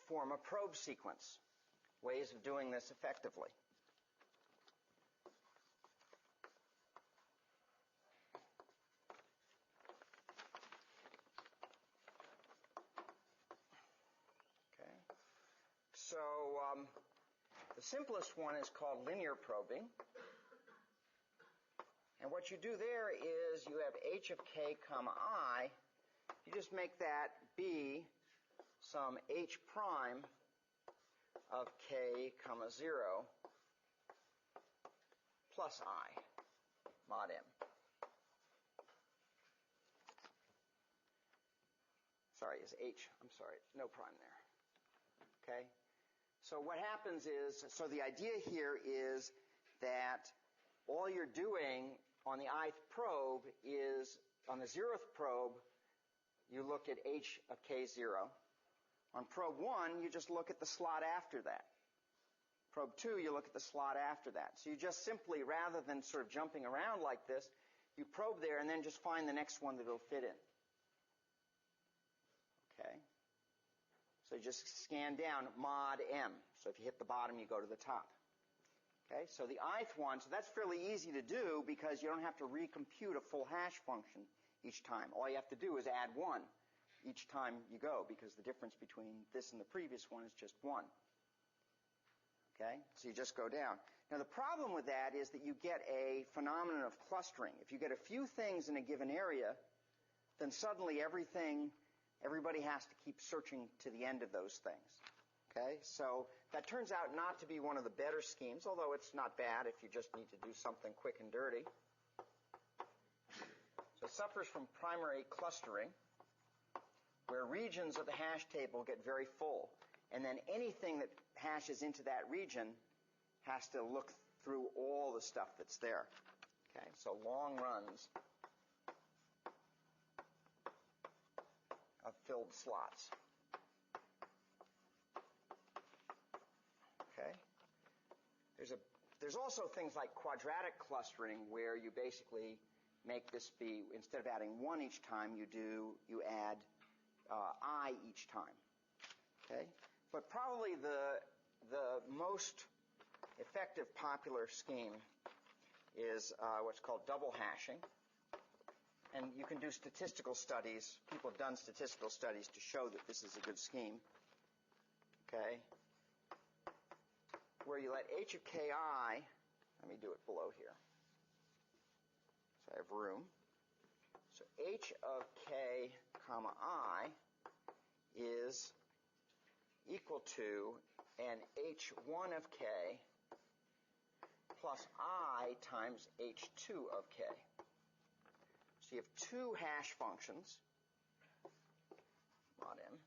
form a probe sequence, ways of doing this effectively. Okay, so the simplest one is called linear probing. And what you do there is you have h of k comma I. You just make that be some h prime of k comma 0 plus I mod m. Sorry, is h. I'm sorry, no prime there. Okay? So what happens is, so the idea here is that all you're doing on the ith probe is, on the 0th probe, you look at h of k0. On probe 1, you just look at the slot after that. Probe 2, you look at the slot after that. So you just simply, rather than sort of jumping around like this, you probe there and then just find the next one that it'll fit in. Okay? So you just scan down mod m. So if you hit the bottom, you go to the top. Okay, so the ith one, so that's fairly easy to do because you don't have to recompute a full hash function each time. All you have to do is add 1 each time you go, because the difference between this and the previous one is just 1. Okay, so you just go down. Now the problem with that is that you get a phenomenon of clustering. If you get a few things in a given area, then suddenly everything Everybody has to keep searching to the end of those things. Okay, so that turns out not to be one of the better schemes, although it's not bad if you just need to do something quick and dirty. So it suffers from primary clustering, where regions of the hash table get very full, and then anything that hashes into that region has to look through all the stuff that's there. Okay, so long runs of filled slots. Okay. There's also things like quadratic clustering, where you basically make this be, instead of adding 1 each time, you add I each time. Okay? But probably the most effective popular scheme is what's called double hashing. And you can do statistical studies. People have done statistical studies to show that this is a good scheme. Okay? Where you let h of ki, let me do it below here, so I have room. So h of k comma I is equal to an h1 of k plus I times h2 of k. So you have two hash functions, mod m.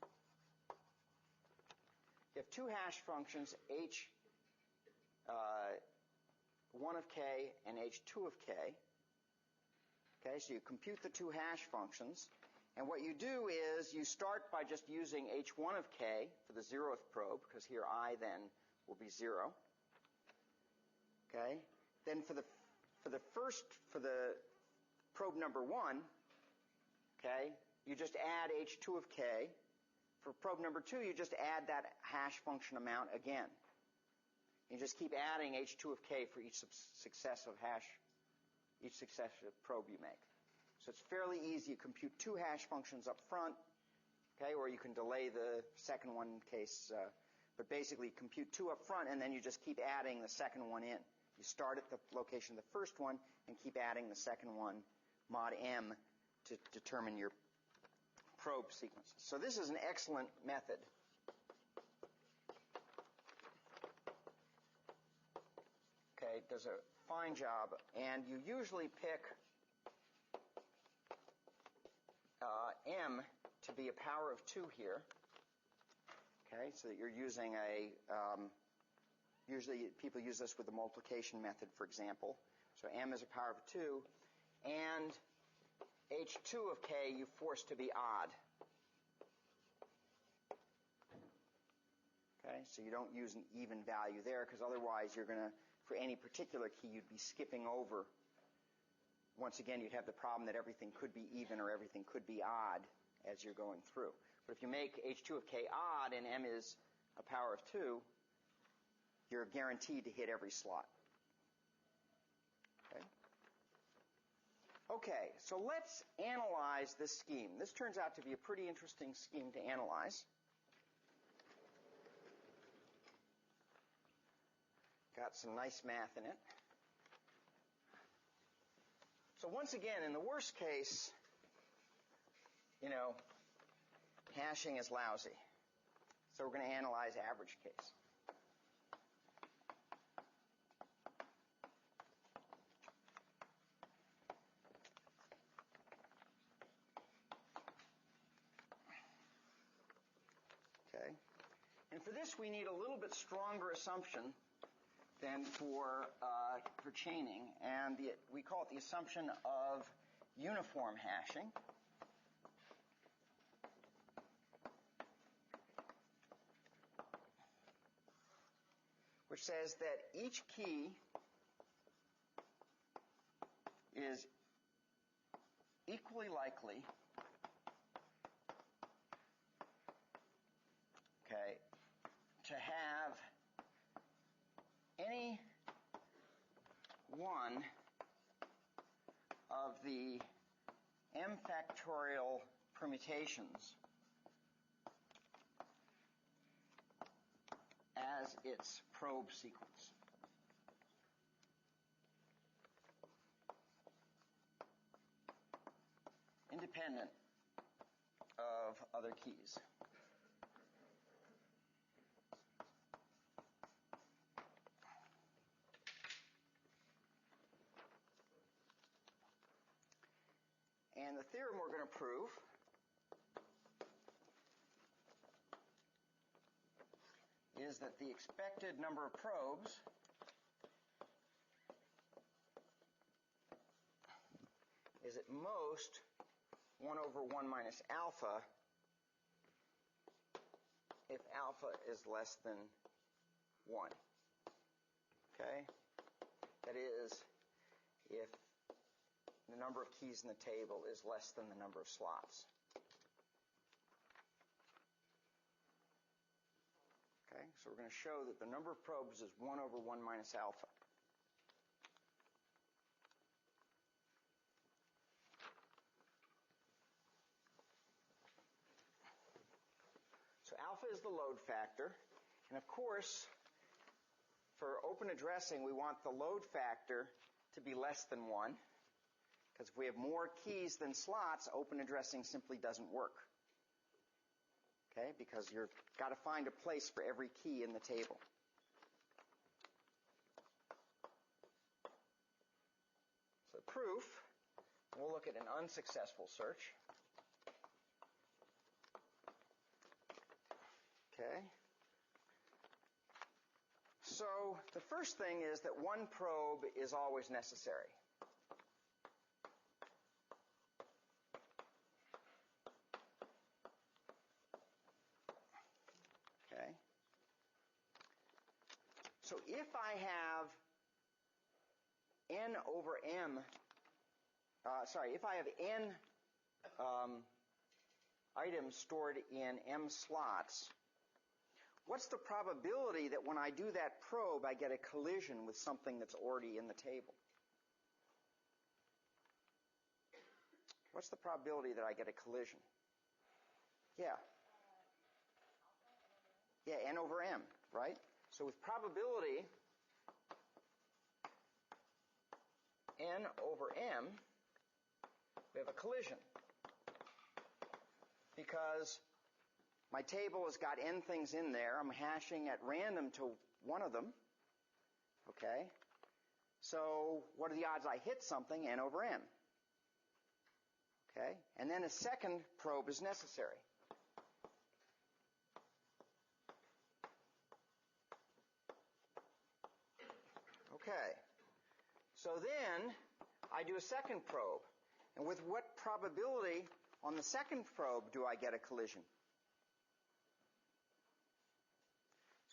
You have two hash functions, h1 of k and h2 of k. Okay, so you compute the two hash functions, and what you do is you start by just using h1 of k for the 0th probe, because here I then will be 0. Okay, then for the probe number 1, okay, you just add h2 of k. For probe number 2, you just add that hash function amount again. You just keep adding h2 of k for each successive probe you make. So it's fairly easy. You compute two hash functions up front, okay, or you can delay the second one in case, but basically compute two up front, and then you just keep adding the second one in. You start at the location of the first one and keep adding the second one, mod m, to determine your probe sequences. So this is an excellent method. Okay, it does a fine job, and you usually pick m to be a power of 2 here. Okay, so that you're using usually people use this with the multiplication method, for example. So m is a power of 2, and h2 of k you force to be odd. Okay, so you don't use an even value there, because otherwise you're going to, for any particular key, you'd be skipping over. Once again, you'd have the problem that everything could be even or everything could be odd as you're going through. But if you make h2 of k odd and m is a power of 2, you're guaranteed to hit every slot. Okay? Okay, so let's analyze this scheme. This turns out to be a pretty interesting scheme to analyze. Got some nice math in it. So once again, in the worst case, hashing is lousy. So we're going to analyze average case. Okay. And for this, we need a little bit stronger assumption than for chaining, and we call it the assumption of uniform hashing. Which says that each key is equally likely, okay, to have any one of the m factorial permutations as its probe sequence. Independent of of other keys. And the theorem we're going to prove is that the expected number of probes is at most 1 over 1 minus alpha if alpha is less than 1. Okay? That is, if the number of keys in the table is less than the number of slots. Okay? So we're going to show that the number of probes is 1 over 1 minus alpha. So alpha is the load factor. And of course, for open addressing, we want the load factor to be less than 1. Because if we have more keys than slots, open addressing simply doesn't work. Okay? Because you've got to find a place for every key in the table. So proof, we'll look at an unsuccessful search. Okay. So the first thing is that one probe is always necessary. Okay. So if I have n over m, if I have n items stored in m slots, what's the probability that when I do that probe, I get a collision with something that's already in the table? What's the probability that I get a collision? Yeah. Yeah, n over m, right? So with probability n over m, we have a collision. Because my table has got n things in there. I'm hashing at random to one of them. Okay? So what are the odds I hit something? N over m. Okay? And then a second probe is necessary. Okay. So then I do a second probe. And with what probability on the second probe do I get a collision?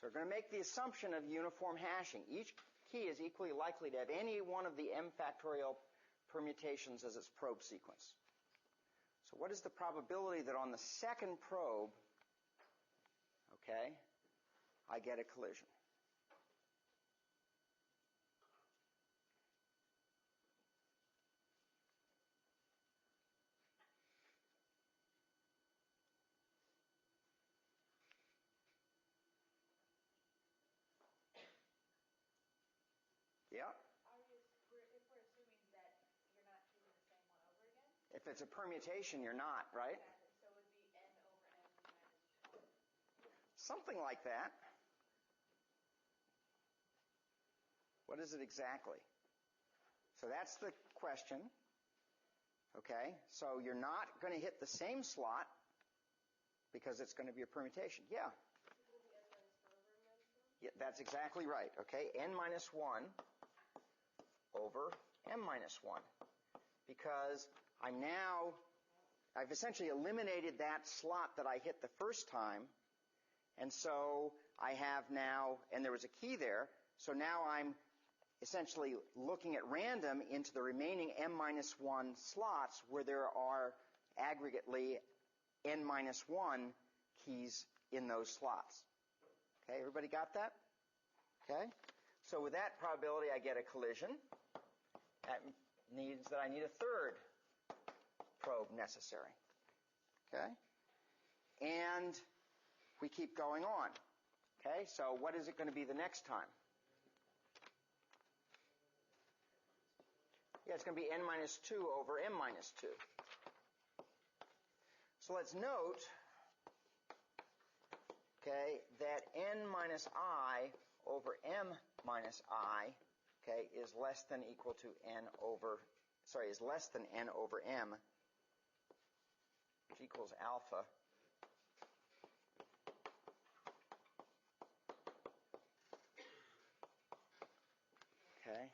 So we're going to make the assumption of uniform hashing. Each key is equally likely to have any one of the m factorial permutations as its probe sequence. So what is the probability that on the second probe, okay, I get a collision? Yeah? If we're assuming that you're not choosing the same one over again? If it's a permutation, you're not, right? Exactly. So it would be n over n minus 1. Something like that. What is it exactly? So that's the question. Okay? So you're not going to hit the same slot because it's going to be a permutation. Yeah? Yeah, that's exactly right. Okay? n minus 1 over m minus 1. Because I've essentially eliminated that slot that I hit the first time, and so I have now, and there was a key there, so now I'm essentially looking at random into the remaining m minus 1 slots where there are aggregately n minus 1 keys in those slots. Okay, everybody got that? Okay? So with that probability, I get a collision. That means that I need a third probe necessary. Okay? And we keep going on. Okay? So what is it going to be the next time? Yeah, it's going to be n minus 2 over m minus 2. So So let's note, okay, that n minus I over m minus I, okay, is less than equal to is less than n over m, which equals alpha. Okay.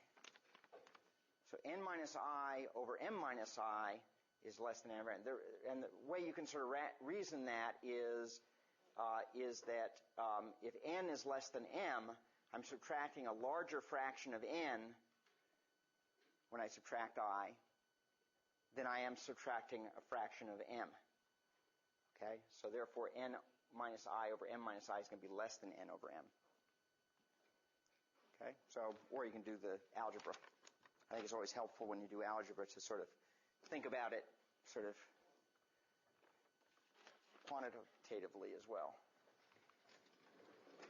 So n minus I over m minus I is less than n over n. And the way you can sort of reason that is that if n is less than m, I'm subtracting a larger fraction of n when I subtract I than I am subtracting a fraction of m. Okay? So therefore n minus I over m minus I is going to be less than n over m. Okay? So, or you can do the algebra. I think it's always helpful when you do algebra to sort of think about it sort of quantitatively as well.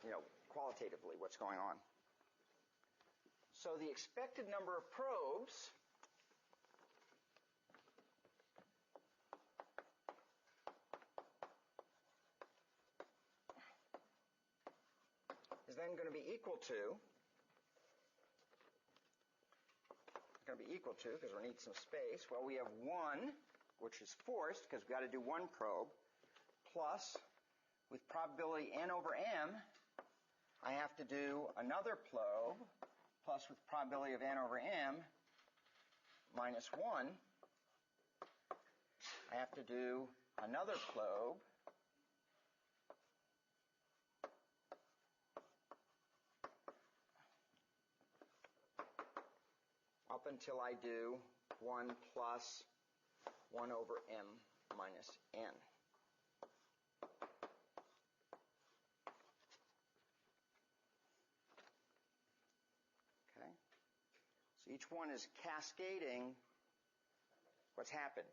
You know, qualitatively, what's going on. So the expected number of probes is then going to be equal to, because we need some space, well, we have 1, which is forced, because we've got to do one probe, plus, with probability n over m, I have to do another probe, plus with probability of n over m, minus 1, I have to do another probe, up until I do 1 plus 1 over m minus n. Okay? So each one is cascading what's happened.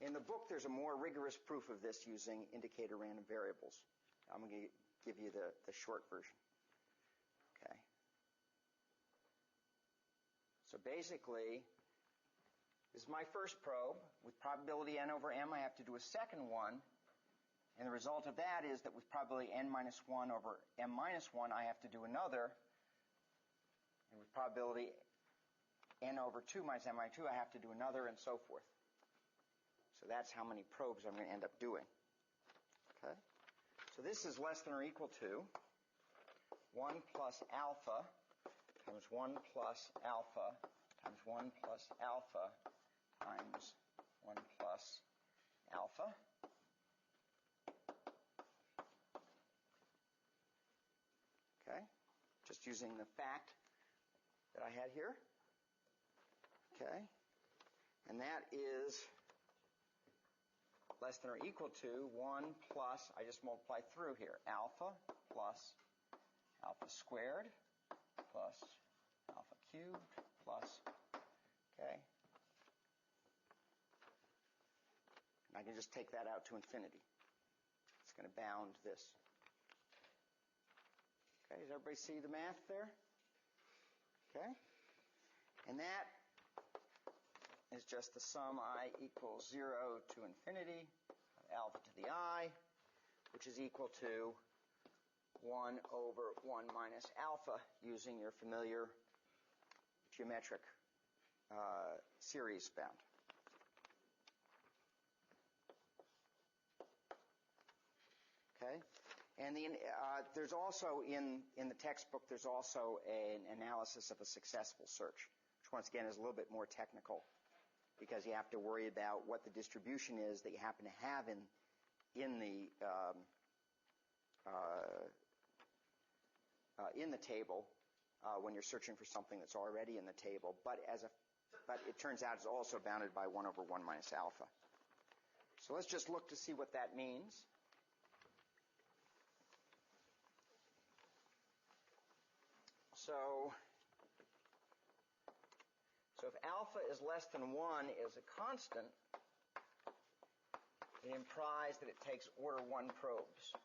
In the book, there's a more rigorous proof of this using indicator random variables. I'm going to give you the short version. Okay? So basically, this is my first probe. With probability n over m, I have to do a second one. And the result of that is that with probability n minus 1 over m minus 1, I have to do another. And with probability n over 2 minus m minus 2, I have to do another, and so forth. So that's how many probes I'm going to end up doing. Okay? So this is less than or equal to 1 plus alpha times 1 plus alpha times 1 plus alpha times 1 plus alpha. Okay? Just using the fact that I had here. Okay? And that is less than or equal to 1 plus, I just multiply through here, alpha plus alpha squared plus alpha cubed plus, okay? And I can just take that out to infinity. It's going to bound this. Okay, does everybody see the math there? Okay? And that is just the sum I equals 0 to infinity of alpha to the I, which is equal to 1 over 1 minus alpha using your familiar geometric series bound. Okay? And there's also, in the textbook, there's also an analysis of a successful search, which once again is a little bit more technical because you have to worry about what the distribution is that you happen to have in the table when you're searching for something that's already in the table. But it turns out it's also bounded by 1 over 1 minus alpha. So let's just look to see what that means. So if alpha is less than 1 is a constant, it implies that it takes order 1 probes.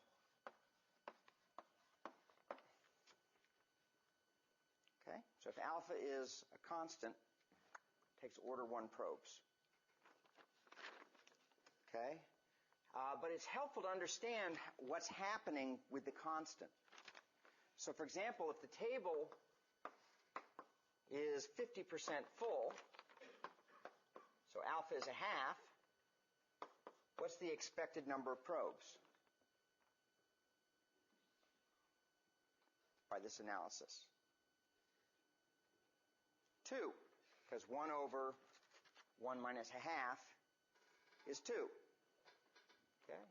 Okay? So if alpha is a constant, it takes order 1 probes. Okay? But it's helpful to understand what's happening with the constant. So for example, if the table is 50% full, so alpha is a half, what's the expected number of probes by this analysis? 2, because 1 over 1 minus a half is 2. Okay?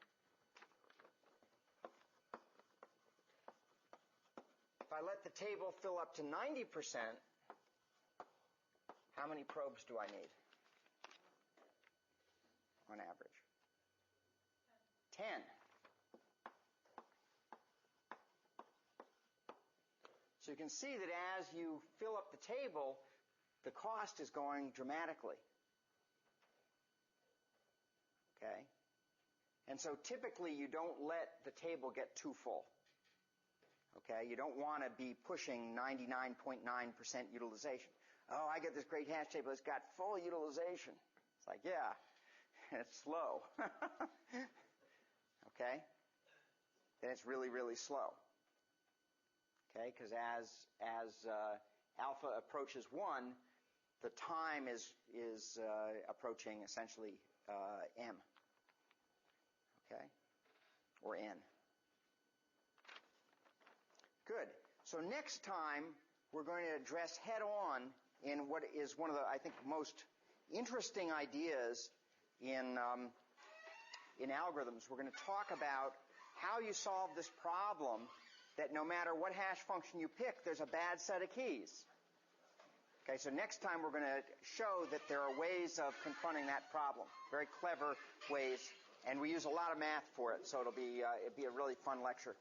If I let the table fill up to 90%, how many probes do I need on average? 10. So you can see that as you fill up the table, the cost is going dramatically. Okay? And so typically you don't let the table get too full. Okay? You don't want to be pushing 99.9% utilization. Oh, I get this great hash table, it's got full utilization. It's like, yeah, it's slow. Okay? Then it's really, really slow. Okay? Because as alpha approaches 1, the time is approaching essentially m. Okay? Or n. Good. So next time, we're going to address head-on in what is one of the, I think, most interesting ideas in algorithms. We're going to talk about how you solve this problem that no matter what hash function you pick, there's a bad set of keys. Okay, so next time we're going to show that there are ways of confronting that problem. Very clever ways, and we use a lot of math for it, so it'll be a really fun lecture.